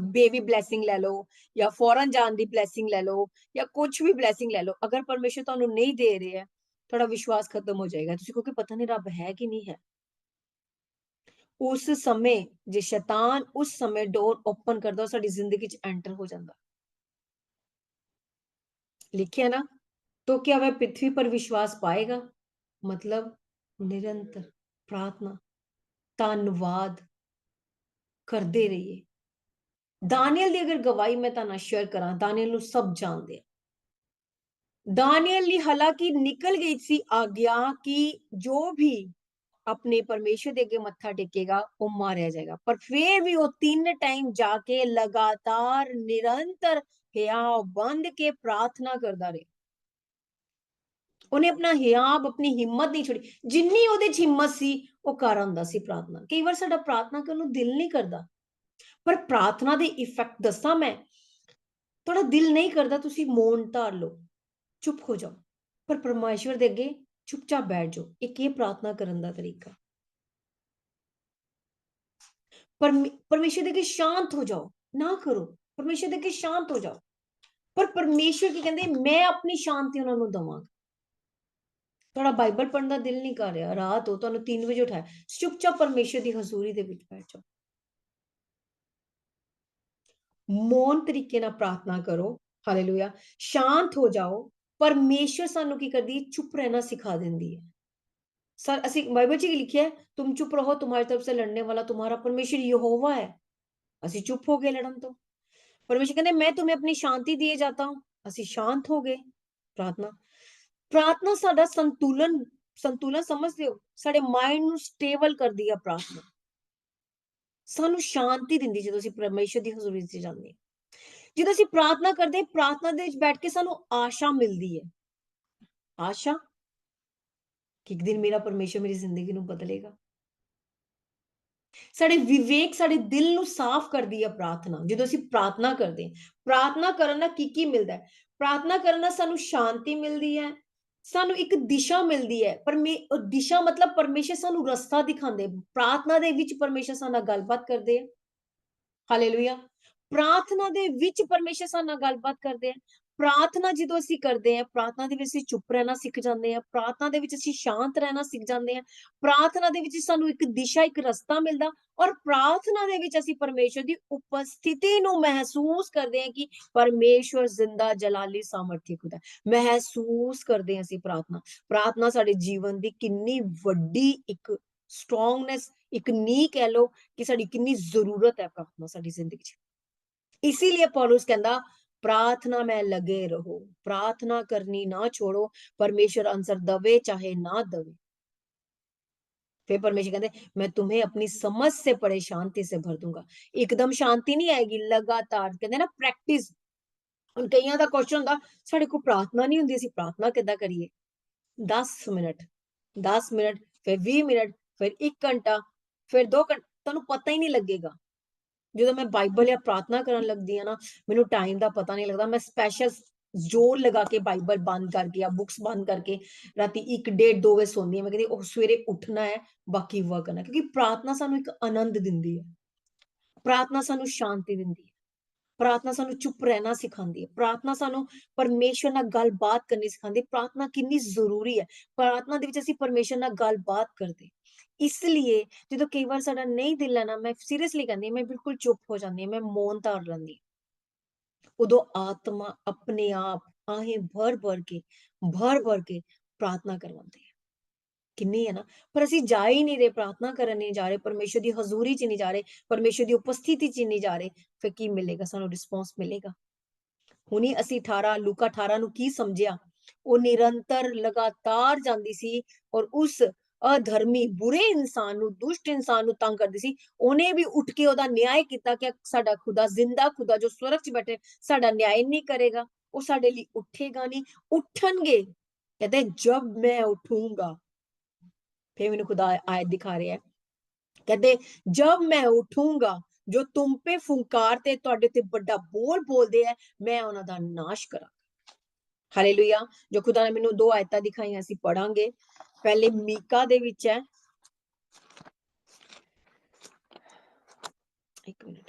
ਬੇਬੀ ਬਲੈਸਿੰਗ ਲੈ ਲਓ ਜਾਂ ਫੌਰਨ ਜਾਣ ਦੀ ਬਲੈਸਿੰਗ ਲੈ ਲਓ ਜਾਂ ਕੁਝ ਵੀ ਬਲੈਸਿੰਗ ਲੈ ਲਓ। ਅਗਰ ਪਰਮੇਸ਼ਰ ਤੁਹਾਨੂੰ ਨਹੀਂ ਦੇ ਰਿਹਾ, ਤੁਹਾਡਾ ਵਿਸ਼ਵਾਸ ਖਤਮ ਹੋ ਜਾਏਗਾ। ਤੁਸੀਂ ਕਹੋਗੇ ਪਤਾ ਨਹੀਂ ਰੱਬ ਹੈ ਕਿ ਨਹੀਂ ਹੈ। उस समय जे शैतान उस समय डोर ओपन करदा, साडी जिंदगी च एंटर हो जांदा। लिखिया ना, तो क्या वह पृथ्वी पर विश्वास पाएगा? मतलब निरंतर प्रार्थना, धन्नवाद करदे रहिए। दानियल दी अगर गवाही मैं ताना शेयर करा, दानियल नु सब जानदे आ। दानियल ली हालांकि निकल गई सी आज्ञा कि जो भी अपने परमेश्वर दे अगे मत्था टेकेगा वो मारिया जाएगा, पर फिर भी वो 3 टाइम जाके लगातार निरंतर हियाव बंद के प्रार्थना करदा रहे। उन्हें अपना हियाव, अपनी हिम्मत नहीं छोड़ी। जिन्नी ओदे च हिम्मत सी वो कर आंदा सी प्रार्थना। कई बार साडा प्रार्थना करन नूं दिल नहीं करदा, पर प्रार्थना दे इफेक्ट दस्सां मैं, थोड़ा दिल नहीं करदा, तुसी मौन धार लो, चुप हो जाओ, पर परमेश्वर दे अगे चुपचाप बैठ जाओ। एक ये प्रार्थना करन दा तरीका। परमेश्वर देके शांत हो जाओ, ना करो, परमेश्वर देके शांत हो जाओ। पर परमेश्वर की कहते मैं अपनी शांति उन्होंने दवांगा। थोड़ा बाइबल पढ़ने का दिल नहीं कर रहा, रात हो, 3 बजे उठाया, चुपचाप परमेश्वर की हजूरी दे विच बैठ जाओ, मौन तरीके ना प्रार्थना करो। हालेलुया। शांत हो जाओ। परमेश्वर सानू की करदी, चुप रहना सिखा देंदी है। सर असि बाइबल च लिखिया है, तुम चुप रहो, तुम्हारी तरफ से लड़ने वाला तुम्हारा परमेश्वर यहोवा है। असि चुप हो गए लड़न तो। परमेश्वर कहते मैं तुम्हें अपनी शांति दिए जाता हूं, ਅਸੀਂ शांत हो गए। प्रार्थना ਸਾਡਾ संतुलन समझते हो, ਸਾਡੇ ਮਾਈਂਡ ਨੂੰ ਸਟੇਬਲ ਕਰਦੀ ਆ ਪ੍ਰਾਰਥਨਾ, ਸਾਨੂੰ ਸ਼ਾਂਤੀ ਦਿੰਦੀ ਜਦੋਂ ਅਸੀਂ ਪਰਮੇਸ਼ਰ ਦੀ ਹਜ਼ੂਰੀ 'ਚ ਜਾਂਦੇ ਹਾਂ। ਜਦੋਂ ਅਸੀਂ ਪ੍ਰਾਰਥਨਾ ਕਰਦੇ, ਪ੍ਰਾਰਥਨਾ ਦੇ ਵਿੱਚ ਬੈਠ ਕੇ ਸਾਨੂੰ ਆਸ਼ਾ ਮਿਲਦੀ ਹੈ, ਆਸ਼ਾ ਕਿ ਇੱਕ ਦਿਨ ਮੇਰਾ ਪਰਮੇਸ਼ਰ ਮੇਰੀ ਜ਼ਿੰਦਗੀ ਨੂੰ ਬਦਲੇਗਾ। ਸਾਡੇ ਵਿਵੇਕ, ਸਾਡੇ ਦਿਲ ਨੂੰ ਸਾਫ਼ ਕਰਦੀ ਹੈ ਪ੍ਰਾਰਥਨਾ। ਜਦੋਂ ਅਸੀਂ ਪ੍ਰਾਰਥਨਾ ਕਰਦੇ ਹਾਂ, ਪ੍ਰਾਰਥਨਾ ਕਰਨ ਨਾਲ ਕੀ ਮਿਲਦਾ ਹੈ? ਪ੍ਰਾਰਥਨਾ ਕਰਨ ਨਾਲ ਸਾਨੂੰ ਸ਼ਾਂਤੀ ਮਿਲਦੀ ਹੈ, ਸਾਨੂੰ ਇੱਕ ਦਿਸ਼ਾ ਮਿਲਦੀ ਹੈ। ਦਿਸ਼ਾ ਮਤਲਬ ਪਰਮੇਸ਼ਰ ਸਾਨੂੰ ਰਸਤਾ ਦਿਖਾਉਂਦੇ। ਪ੍ਰਾਰਥਨਾ ਦੇ ਵਿੱਚ ਪਰਮੇਸ਼ਰ ਸਾਡੇ ਨਾਲ ਗੱਲਬਾਤ ਕਰਦੇ ਆ। ਹਾਲੇਲੂਇਆ। ਪ੍ਰਾਰਥਨਾ ਦੇ ਵਿੱਚ ਪਰਮੇਸ਼ਰ ਸਾਡੇ ਨਾਲ ਗੱਲਬਾਤ ਕਰਦੇ ਆ। ਪ੍ਰਾਰਥਨਾ ਜਦੋਂ ਅਸੀਂ ਕਰਦੇ ਹਾਂ, ਪ੍ਰਾਰਥਨਾ ਦੇ ਵਿੱਚ ਅਸੀਂ ਚੁੱਪ ਰਹਿਣਾ ਸਿੱਖ ਜਾਂਦੇ ਹਾਂ, ਪ੍ਰਾਰਥਨਾ ਦੇ ਵਿੱਚ ਅਸੀਂ ਸ਼ਾਂਤ ਰਹਿਣਾ ਸਿੱਖ ਜਾਂਦੇ ਹਾਂ, ਪ੍ਰਾਰਥਨਾ ਦੇ ਵਿੱਚ ਸਾਨੂੰ ਇੱਕ ਦਿਸ਼ਾ, ਇੱਕ ਰਸਤਾ ਮਿਲਦਾ, ਔਰ ਪ੍ਰਾਰਥਨਾ ਦੇ ਵਿੱਚ ਅਸੀਂ ਪਰਮੇਸ਼ਰ ਦੀ ਉਪਸਥਿਤੀ ਨੂੰ ਮਹਿਸੂਸ ਕਰਦੇ ਹਾਂ ਕਿ ਪਰਮੇਸ਼ਰ ਜ਼ਿੰਦਾ ਜਲਾਲੀ ਸਾਮਰਥੀ ਖੁਦਾ। ਮਹਿਸੂਸ ਕਰਦੇ ਹਾਂ ਅਸੀਂ ਪ੍ਰਾਰਥਨਾ ਸਾਡੇ ਜੀਵਨ ਦੀ ਕਿੰਨੀ ਵੱਡੀ ਇੱਕ ਸਟਰੋਂਗਨੈਸ, ਇੱਕ ਨੀਂਹ ਕਹਿ ਲਓ ਕਿ ਸਾਡੀ ਕਿੰਨੀ ਜ਼ਰੂਰਤ ਹੈ ਪ੍ਰਾਰਥਨਾ ਸਾਡੀ ਜ਼ਿੰਦਗੀ 'ਚ। इसीलिए पौलुस कहता प्रार्थना में लगे रहो, प्रार्थना करनी ना छोड़ो, परमेश्वर आंसर दवे चाहे ना दवे। फिर परमेश्वर कहते मैं तुम्हें अपनी समझ से परे शांति से भर दूंगा। एकदम शांति नहीं आएगी, लगातार कहते ना प्रैक्टिस। ਹੁਣ ਕਈਆਂ ਦਾ ਕੁਐਸਚਨ ਹੁੰਦਾ ਸਾਡੇ ਕੋਲ ਪ੍ਰਾਰਥਨਾ ਨਹੀਂ ਹੁੰਦੀ, ਅਸੀਂ ਪ੍ਰਾਰਥਨਾ ਕਿੱਦਾਂ ਕਰੀਏ? 10 ਮਿੰਟ, 10 ਮਿੰਟ, ਫਿਰ 20 ਮਿੰਟ, ਫਿਰ 1 ਘੰਟਾ, ਫਿਰ 2 ਘੰਟੇ, ਤੁਹਾਨੂੰ ਪਤਾ ਹੀ ਨਹੀਂ ਲੱਗੇਗਾ। ਜਦੋਂ ਮੈਂ ਬਾਈਬਲ ਜਾਂ ਪ੍ਰਾਰਥਨਾ ਕਰਨ ਲੱਗਦੀ ਆ ਨਾ, ਮੈਨੂੰ ਟਾਈਮ ਦਾ ਪਤਾ ਨਹੀਂ ਲੱਗਦਾ। ਮੈਂ ਸਪੈਸ਼ਲ ਜ਼ੋਰ ਲਗਾ ਕੇ ਬਾਈਬਲ ਬੰਦ ਕਰਕੇ ਜਾਂ ਬੁੱਕਸ ਬੰਦ ਕਰਕੇ ਰਾਤੀ 1, 1:30, 2 ਵਜੇ ਸੌਂਦੀ ਹਾਂ। ਮੈਂ ਕਹਿੰਦੀ ਉਹ ਸਵੇਰੇ ਉੱਠਣਾ ਹੈ, ਬਾਕੀ ਵਰਕ ਕਰਨਾ, ਕਿਉਂਕਿ ਪ੍ਰਾਰਥਨਾ ਸਾਨੂੰ ਇੱਕ ਆਨੰਦ ਦਿੰਦੀ ਹੈ, ਪ੍ਰਾਰਥਨਾ ਸਾਨੂੰ ਸ਼ਾਂਤੀ ਦਿੰਦੀ ਹੈ। प्रार्थना सानू चुप रहना सिखाती है, प्रार्थना सानू परमेश्वर नाल गलबात करनी सिखाती है। प्रार्थना कितनी जरूरी है, प्रार्थना दे विच असीं परमेश्वर नाल गलबात करदे। इसलिए जो कई बार साडा नहीं दिल है ना, मैं सीरियसली कहंदी मैं बिल्कुल चुप हो जांदी, मैं मौन धार लैंदी। उदों आत्मा अपने आप आहें भर भर के प्रार्थना करवांदी है। किन्नी है ना, पर असीं जा ही नहीं रहे, प्रार्थना करन नहीं जा रहे, परमेश्वर दी हजूरी च नहीं जा रहे, परमेश्वर दी उपस्थिति च नहीं जा रहे, फिर की मिलेगा सानू? रिस्पॉन्स मिलेगा? हुणी असीं 18 लूका 18 ਨੂੰ ਕੀ ਸਮਝਿਆ? ਉਹ ਨਿਰੰਤਰ ਲਗਾਤਾਰ ਜਾਂਦੀ ਸੀ ਔਰ ਉਸ ਅਧਰਮੀ ਬੁਰੇ ਇਨਸਾਨ ਨੂੰ, ਦੁਸ਼ਟ ਇਨਸਾਨ ਨੂੰ ਤੰਗ ਕਰਦੀ ਸੀ। ਉਹਨੇ ਵੀ ਉੱਠ ਕੇ ਉਹਦਾ ਨਿਆਂ ਕੀਤਾ ਕਿ ਸਾਡਾ ਖੁਦਾ, ਜ਼ਿੰਦਾ ਖੁਦਾ ਜੋ ਸਵਰਗ 'ਚ ਬੈਠੇ, ਸਾਡਾ ਨਿਆਂ ਨਹੀਂ ਕਰੇਗਾ? ਉਹ ਸਾਡੇ ਲਈ ਉੱਠੇਗਾ ਨਹੀਂ? ਉੱਠਣਗੇ, कहते जब मैं उठूंगा। फिर मैंने खुदा आयत दिखा रहे हैं, कहते जब मैं उठूंगा जो तुम पे फुंकारते तुहाडे ते बड़ा बोल बोलदे है, मैं उन्हां दा नाश करा। हालेलुया। जो खुदा ने मैनू 2 आयतां दिखाईयां, असीं पढ़ांगे। पहले मीका दे विच है, एक मिनट,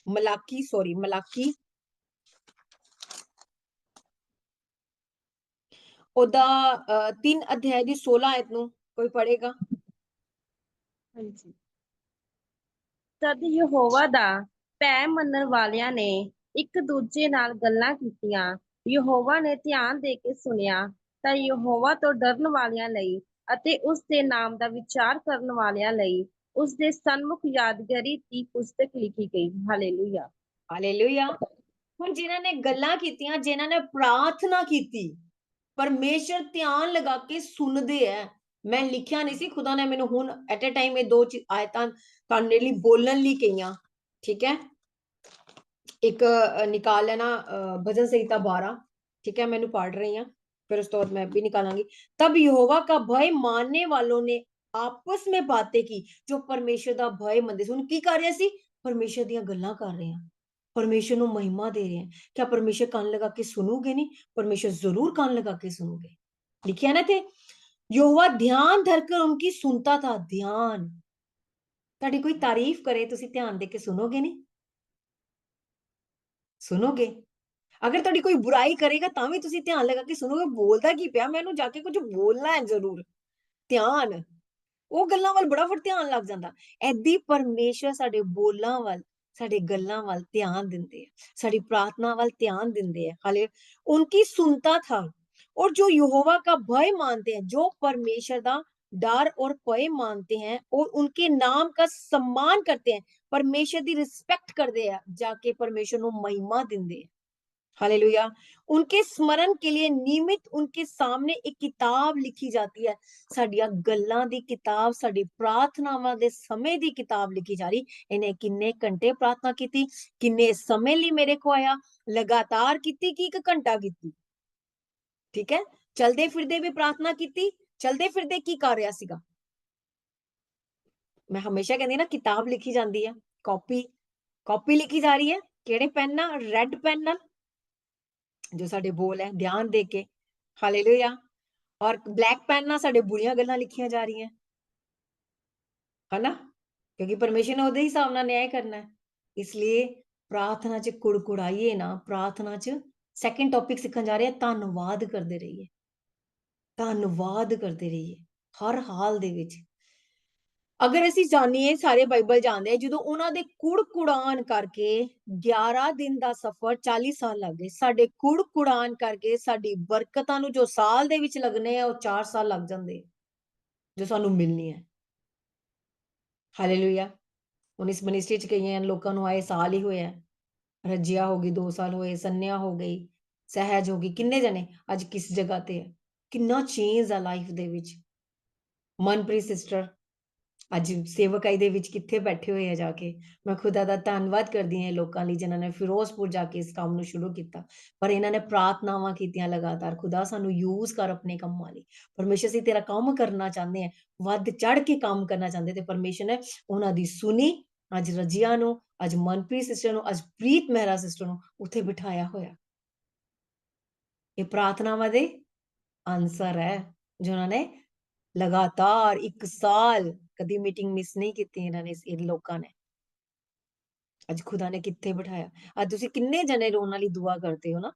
मलाकी ओदा 3 अध्याय दी 16 आयत नू कोई पढ़ेगा? ਹਾਂਜੀ। ਤਦ ਯਹੋਵਾ ਦਾ ਭੈ ਮੰਨਣ ਵਾਲਿਆਂ ਨੇ ਇੱਕ ਦੂਜੇ ਨਾਲ ਗੱਲਾਂ ਕੀਤੀਆਂ। ਯਹੋਵਾ ਨੇ ਧਿਆਨ ਦੇ ਕੇ ਸੁਣਿਆ ਤਾਂ ਯਹੋਵਾ ਤੋਂ ਡਰਨ ਵਾਲਿਆਂ ਲਈ ਅਤੇ ਉਸ ਦੇ ਨਾਮ ਦਾ ਵਿਚਾਰ ਕਰਨ ਵਾਲਿਆਂ ਲਈ ਉਸ ਦੇ ਸਨਮੁਖ ਯਾਦਗਾਰੀ ਦੀ ਪੁਸਤਕ ਲਿਖੀ ਗਈ। ਹਾਲੇਲੂਇਆ। हालेलुया। ਹੁਣ ਜਿਨ੍ਹਾਂ ਨੇ ਗੱਲਾਂ ਕੀਤੀਆਂ, ਜਿਨ੍ਹਾਂ ਨੇ ਪ੍ਰਾਰਥਨਾ ਕੀਤੀ, परमेश्वर ध्यान लगा के सुनदे है। मैं लिखिया नहीं सी, खुदा ने मैनू हुण एट ए टाइम ये 2 आयतां तुहाडे लई बोलण लई कहीयां, ठीक है? एक निकाल लेना भजन संहिता 12, ठीक है? मैनू पढ़ रही हूं, फिर उस तो बाद मैं भी निकालांगी। तब यहोवा का भय मानने वालों ने आपस में बातें की, जो परमेश्वर दा भय मनदे सी। हुण की कर रहे सी? परमेश्वर दीयां गल्लां कर रहे हैं, परमेश्वर ਨੂੰ महिमा दे रहे हैं। क्या परमेश्वर कान लगा के सुनोगे? नहीं, परमेश्वर जरूर कान लगा के सुनोगे। लिखिया ना थे, यहोवा ध्यान धरकर उनकी सुनता था। ध्यान, ताड़ी कोई तारीफ करे, तुसी ध्यान दे के सुनोगे? नहीं सुनोगे? अगर ताड़ी कोई बुराई करेगा तां भी तुसी ध्यान लगा के सुनोगे, बोलदा की पिया, मैनू जाके कुछ बोलना है जरूर। ध्यान, ਉਹ ਗੱਲਾਂ ਵੱਲ ਬੜਾ ਫਟ ਧਿਆਨ ਲੱਗ ਜਾਂਦਾ। ਐਦੀ ਪਰਮੇਸ਼ਰ ਸਾਡੇ ਬੋਲਾਂ ਵੱਲ, ਸਾਡੇ ਗੱਲਾਂ ਵੱਲ ਧਿਆਨ ਦਿੰਦੇ ਆ, ਸਾਡੀ ਪ੍ਰਾर्थना ਵੱਲ ਧਿਆਨ ਦਿੰਦੇ ਆ। ਹਾਲੇ उनकी सुनता था और जो यहोवा का भय मानते हैं, जो परमेश्वर दा डर और भय मानते हैं और उनके नाम का सम्मान करते हैं, परमेश्वर दी रिस्पेक्ट करते हैं, जाके परमेश्वर ਨੂੰ महिमा ਦਿੰਦੇ ਆ। हालेलुया। उनके स्मरण के लिए नियमित उनके सामने एक किताब लिखी जाती है। साडियां गल्लां दी किताब, साडी प्रार्थनावां दे समय दी किताब लिखी जा रही। इन्हें किन्ने घंटे प्रार्थना कीती, किन्ने समय लिए मेरे को आया, लगातार कीती कि 1 घंटा कीती, ठीक है? चलदे फिरदे भी प्रार्थना कीती, चलदे फिरदे की कर रहा सीगा? मैं हमेशा कहंदी ना, किताब लिखी जांदी है, कॉपी लिखी जा रही है, किहड़े पेन नाल? रेड पेन नाल, जो साडे बोल है ध्यान दे के। हालेलुया। और ब्लैक पेन नाल साडे बुरियां गल्लां लिखियां जा रही हैं, है ना? क्योंकि परमेश्वर ने ओदे हिसाब नाल न्याय करना है। इसलिए प्रार्थना च कुड़कुड़ाइए ना, प्रार्थना च सेकंड टॉपिक सीखन जा रहे हैं, धन्नवाद करदे रहिए, धन्नवाद करदे रहिए हर हाल दे विच। अगर ਅਸੀਂ ਜਾਣੀਏ, ਸਾਰੇ ਬਾਈਬਲ ਜਾਣਦੇ ਆ, ਜਦੋਂ ਉਹਨਾਂ ਦੇ ਕੁੜਕੁੜਾਨ ਕਰਕੇ 11 ਦਿਨ ਦਾ ਸਫ਼ਰ 40 ਸਾਲ ਲੱਗ ਗਏ। ਸਾਡੇ ਕੁੜਕੁੜਾਨ ਕਰਕੇ ਸਾਡੀ ਬਰਕਤਾਂ ਨੂੰ ਜੋ ਸਾਲ ਦੇ ਵਿੱਚ ਲੱਗਣੇ ਆ, ਉਹ 4 ਸਾਲ ਲੱਗ ਜਾਂਦੇ, ਜੋ ਸਾਨੂੰ ਮਿਲਣੀ ਹੈ। ਹਾਲੇਲੂਇਆ। ਹੁਣ ਇਸ ਮਿਨਿਸਟਰੀ ਚ ਕਈਆਂ ਲੋਕਾਂ ਨੂੰ ਆਏ ਸਾਲ ਹੀ ਹੋਇਆ, रजिया हो गई 2 साल होए, सन्या हो गई, सहज हो गई, किन्ने जने ਅੱਜ किस जगह ਤੇ ਹੈ, ਕਿੰਨਾ ਚੇਂਜ ਆ ਲਾਈਫ ਦੇ ਵਿੱਚ। ਮਨਪ੍ਰੀਤ ਸਿਸਟਰ ਅੱਜ ਸੇਵਕਾਈ ਦੇ ਵਿੱਚ ਕਿੱਥੇ ਬੈਠੇ ਹੋਏ ਆ ਜਾ ਕੇ। ਮੈਂ ਖੁਦਾ ਦਾ ਧੰਨਵਾਦ ਕਰਦੀ ਹਾਂ ਲੋਕਾਂ ਲਈ ਜਿਨ੍ਹਾਂ ਨੇ ਫਿਰੋਜ਼ਪੁਰ ਜਾ ਕੇ ਇਸ ਕੰਮ ਨੂੰ ਸ਼ੁਰੂ ਕੀਤਾ, ਪਰ ਇਹਨਾਂ ਨੇ ਪ੍ਰਾਰਥਨਾਵਾਂ ਕੀਤੀਆਂ ਲਗਾਤਾਰ। ਖੁਦਾ ਸਾਨੂੰ ਯੂਜ਼ ਕਰ ਆਪਣੇ ਕੰਮਾਂ ਲਈ। ਪਰਮੇਸ਼ਰ ਅਸੀਂ ਤੇਰਾ ਕੰਮ ਕਰਨਾ ਚਾਹੁੰਦੇ ਹਾਂ, ਵੱਧ ਚੜ ਕੇ ਕੰਮ ਕਰਨਾ ਚਾਹੁੰਦੇ, ਤੇ ਪਰਮੇਸ਼ਰ ਨੇ ਉਹਨਾਂ ਦੀ ਸੁਣੀ। ਅੱਜ ਰਜੀਆ ਨੂੰ, ਅੱਜ ਮਨਪ੍ਰੀਤ ਸਿਸਟਰ ਨੂੰ, ਅੱਜ ਪ੍ਰੀਤ ਮਹਿਰਾ ਸਿਸਟਰ ਨੂੰ ਉੱਥੇ ਬਿਠਾਇਆ ਹੋਇਆ। ਇਹ ਪ੍ਰਾਰਥਨਾਵਾਂ ਦੇ ਆਨਸਰ ਹੈ, ਜਿਨ੍ਹਾਂ ਨੇ लगातार 1 साल कदी मीटिंग मिस नहीं की इन्होंने, इन लोगों ने। ਅੱਜ खुदा ने कित्थे बिठाया। ਅੱਜ ਤੁਸੀਂ ਕਿੰਨੇ ਜਣੇ ਰੋਣ ਵਾਲੀ ਦੁਆ ਕਰਦੇ ਹੋ ਨਾ,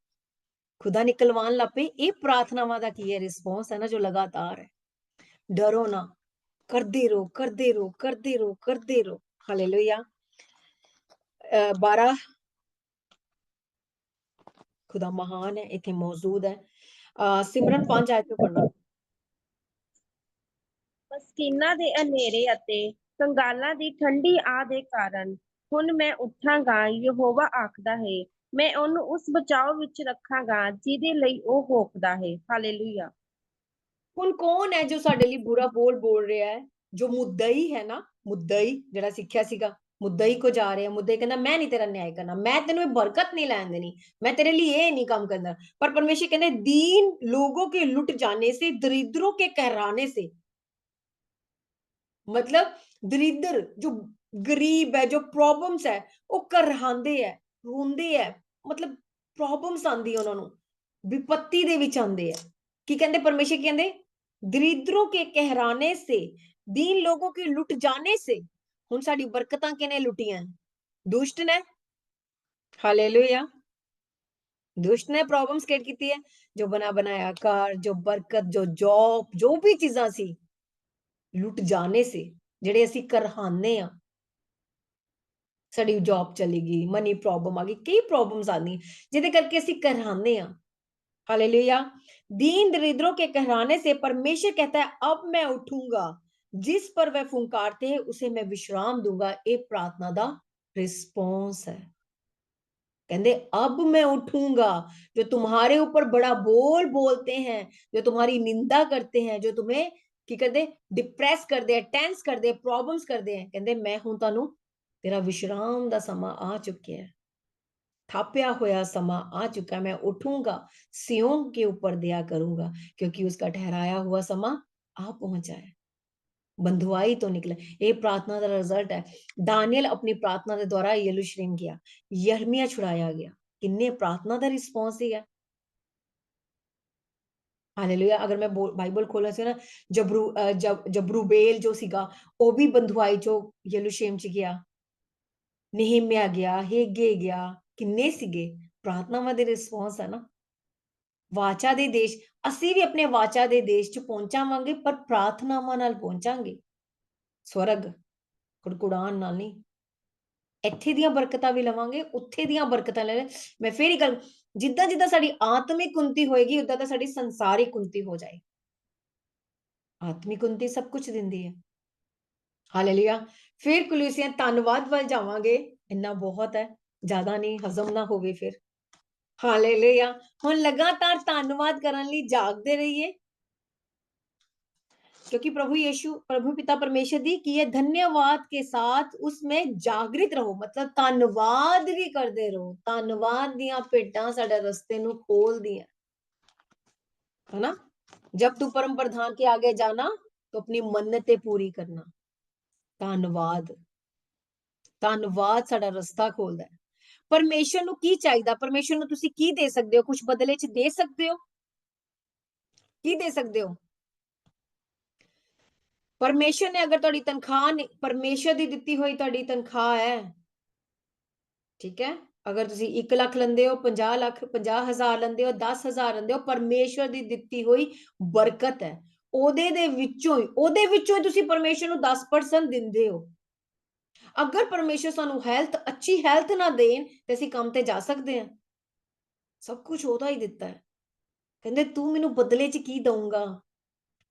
खुदा निकलवान लग पे। ये प्रार्थनावां दा की है रिस्पॉन्स है ना, जो लगातार है। डरो ना, करदे रहो, करदे रहो, करदे रहो, करदे रहो। हालेलुया। 12 खुदा महान है, इथे मौजूद है। सिमरन 5 आयत में पढ़ना। ਮਸਕੀਨਾਂ ਦੇ ਹਨੇਰੇ ਅਤੇ ਕੰਗਾਲਾਂ ਦੀ ਠੰਡੀ ਆਹ ਦੇ ਕਾਰਨ ਹੁਣ ਮੈਂ ਉੱਠਾਂਗਾ, ਯਹੋਵਾ ਆਖਦਾ ਹੈ। ਮੈਂ ਉਹਨੂੰ ਉਸ ਬਚਾਓ ਵਿੱਚ ਰੱਖਾਂਗਾ ਜਿਹਦੇ ਲਈ ਉਹ ਹੋਕਦਾ ਹੈ। ਹਾਲੇਲੂਇਆ। ਹੁਣ ਕੌਣ ਹੈ ਜੋ ਸਾਡੇ ਲਈ ਬੁਰਾ ਬੋਲ ਰਿਹਾ ਹੈ? ਜੋ ਮੁੱਦਈ ਹੈ ਨਾ, ਮੁੱਦਈ ਜਿਹੜਾ ਸਿੱਖਿਆ ਸੀਗਾ, ਮੁੱਦਈ ਕੋ ਜਾ ਰਿਹਾ, ਮੁੱਦਈ ਕਹਿੰਦਾ ਮੈਂ ਨਹੀਂ ਤੇਰਾ ਨਿਆਂ ਕਰਨਾ, ਮੈਂ ਤੈਨੂੰ ਇਹ ਬਰਕਤ नहीं ਲੈਣ ਦੇਣੀ, मैं तेरे लिए ये नहीं काम करना। पर परमेश्वर कहते दीन लोगों के लुट जाने से, दरिद्रों के कहराने से, मतलब दरिद्र जो गरीब है, जो प्रॉब्लम्स है, वो करहांदे है, रोंदे है, मतलब प्रॉब्लम्स आंदी है, उन्होंने विपत्ति दे विच आंदे है। की कहते परमेश्वर कहते दरिद्रों के कहराने से, दीन लोगों के लुट जाने से। हुण साडी बरकतां किने लुटियां? दुष्ट ने। हालेलुया। दुष्ट ने प्रॉब्लम्स क्रिएट की है। जो बना बनाया घर, जो बरकत, जो जॉब, जो भी चीजां सी, लुट जाने से, ਜਿਹੜੇ ਅਸੀਂ ਕਰਹਾਨੇ ਆ, ਸਾਡੀ ਜੌਬ ਚਲੀ ਗਈ, ਮਨੀ ਪ੍ਰੋਬਲਮ ਆ ਗਈ, ਕਈ ਪ੍ਰੋਬਲਮਸ ਆਉਂਦੀਆਂ ਜਿਹਦੇ ਕਰਕੇ ਅਸੀਂ ਕਰਹਾਨੇ ਆ। हालेलुया। दीन दरिद्रों के कहराने से परमेश्वर कहता है अब मैं उठूंगा, जिस पर वह फुंकारते हैं उसे मैं विश्राम दूंगा। ये प्रार्थना दा रिस्पॉन्स है। कहते अब मैं उठूंगा। जो तुम्हारे ऊपर बड़ा बोल बोलते हैं, जो तुम्हारी निंदा करते हैं, जो तुम्हें की करते डिप्रेस करते हैं, टेंस करते हैं, प्रॉब्लम्स करते हैं, कहते मैं हूं तानू तेरा विश्राम दा समा आ चुके है, थापिया होया समा आ चुका, मैं उठूंगा, सियों के ऊपर दया करूंगा, क्योंकि उसका ठहराया हुआ समा आ पहुंचा है। बंधुआई तो निकला। ये प्रार्थना का रिजल्ट है। दानियल अपनी प्रार्थना के द्वारा यरूशलेम गया, यिर्मयाह छुड़ाया गया। किन्ने प्रार्थना का रिस्पॉन्स दिया। हालेलुया। अगर मैं बाइबल खोला से ना, जबरूबेल जो सीगा वो भी बंधुआई चो यरूशलेम च गया, नेहम्याह गया, हेगे गया, किन्ने सीगे प्रार्थनावां दे रिस्पॉन्स है ना। वाचा दे देश, ਅਸੀਂ ਵੀ ਆਪਣੇ ਵਾਚਾ ਦੇ ਦੇਸ਼ ਚ ਪਹੁੰਚਾਵਾਂਗੇ, ਪਰ ਪ੍ਰਾਰਥਨਾਵਾਂ ਨਾਲ ਪਹੁੰਚਾਂਗੇ। ਸਵਰਗ ਕੁੜਕੁੜਾਨ ਨਾਲ ਨਹੀਂ। ਇੱਥੇ ਦੀਆਂ ਬਰਕਤਾਂ ਵੀ ਲਵਾਂਗੇ, ਉੱਥੇ ਦੀਆਂ ਬਰਕਤਾਂ ਲੈ। ਮੈਂ ਫੇਰ ਹੀ ਗੱਲ, ਜਿੱਦਾਂ ਜਿੱਦਾਂ ਸਾਡੀ ਆਤਮਿਕ ਉन्नति ਹੋਏਗੀ, ਉਦਾਂ ਤਾਂ ਸਾਡੀ ਸੰਸਾਰਿਕ ਉन्नति ਹੋ ਜਾਏ। ਆਤਮਿਕ ਉन्नति ਸਭ ਕੁਝ ਦਿੰਦੀ ਹੈ। ਹਾਲੇਲੂਇਆ। ਫਿਰ ਕੁਲੀਸੀਆਂ ਧੰਨਵਾਦ ਵੱਲ ਜਾਵਾਂਗੇ। ਇੰਨਾ ਬਹੁਤ ਹੈ, ਜ਼ਿਆਦਾ ਨਹੀਂ, ਹਜ਼ਮ ਨਾ ਹੋਵੇ ਫਿਰ। हालेलुया। हुण लगातार धन्यवाद करने लिए जागते रहिए, क्योंकि प्रभु यीशु, प्रभु पिता परमेश्वर दी की है धन्यवाद के साथ उसमें जागृत रहो, मतलब धन्यवाद भी करते रहो। धन्यवाद दियां भेटां साडे रस्ते नु खोल दियां, है ना। जब तू परम प्रधान के आगे जाना तो अपनी मन्नतें पूरी करना। धन्यवाद, धन्यवाद साडा रस्ता खोलदा है। परमेश्वर ਨੂੰ ਕੀ ਚਾਹੀਦਾ? परमेश्वर ਨੂੰ ਤੁਸੀਂ ਕੀ ਦੇ ਸਕਦੇ ਹੋ? ਕੁਝ ਬਦਲੇ ਚ ਦੇ ਸਕਦੇ ਹੋ? ਕੀ ਦੇ ਸਕਦੇ ਹੋ? परमेश्वर ने अगर ਤੁਹਾਡੀ ਤਨਖਾਹ, परमेश्वर ਦੀ ਦਿੱਤੀ ਹੋਈ ਤੁਹਾਡੀ ਤਨਖਾਹ ਹੈ, ठीक है, अगर ਤੁਸੀਂ 1 ਲੱਖ ਲੈਂਦੇ ਹੋ, 50 ਲੱਖ, 50,000 ਲੈਂਦੇ ਹੋ, 10,000 ਲੈਂਦੇ ਹੋ, परमेश्वर ਦੀ ਦਿੱਤੀ ਹੋਈ ਬਰਕਤ ਹੈ। ਉਹਦੇ ਵਿੱਚੋਂ ਹੀ ਤੁਸੀਂ परमेश्वर ਨੂੰ 10% ਦਿੰਦੇ ਹੋ। अगर परमेश्वर सानू हेल्थ, अच्छी हेल्थ ना देन ते असीं काम ते जा सकते हैं? सब कुछ ओदा ही दिता है। कहते तू मैनू बदले च की दूंगा?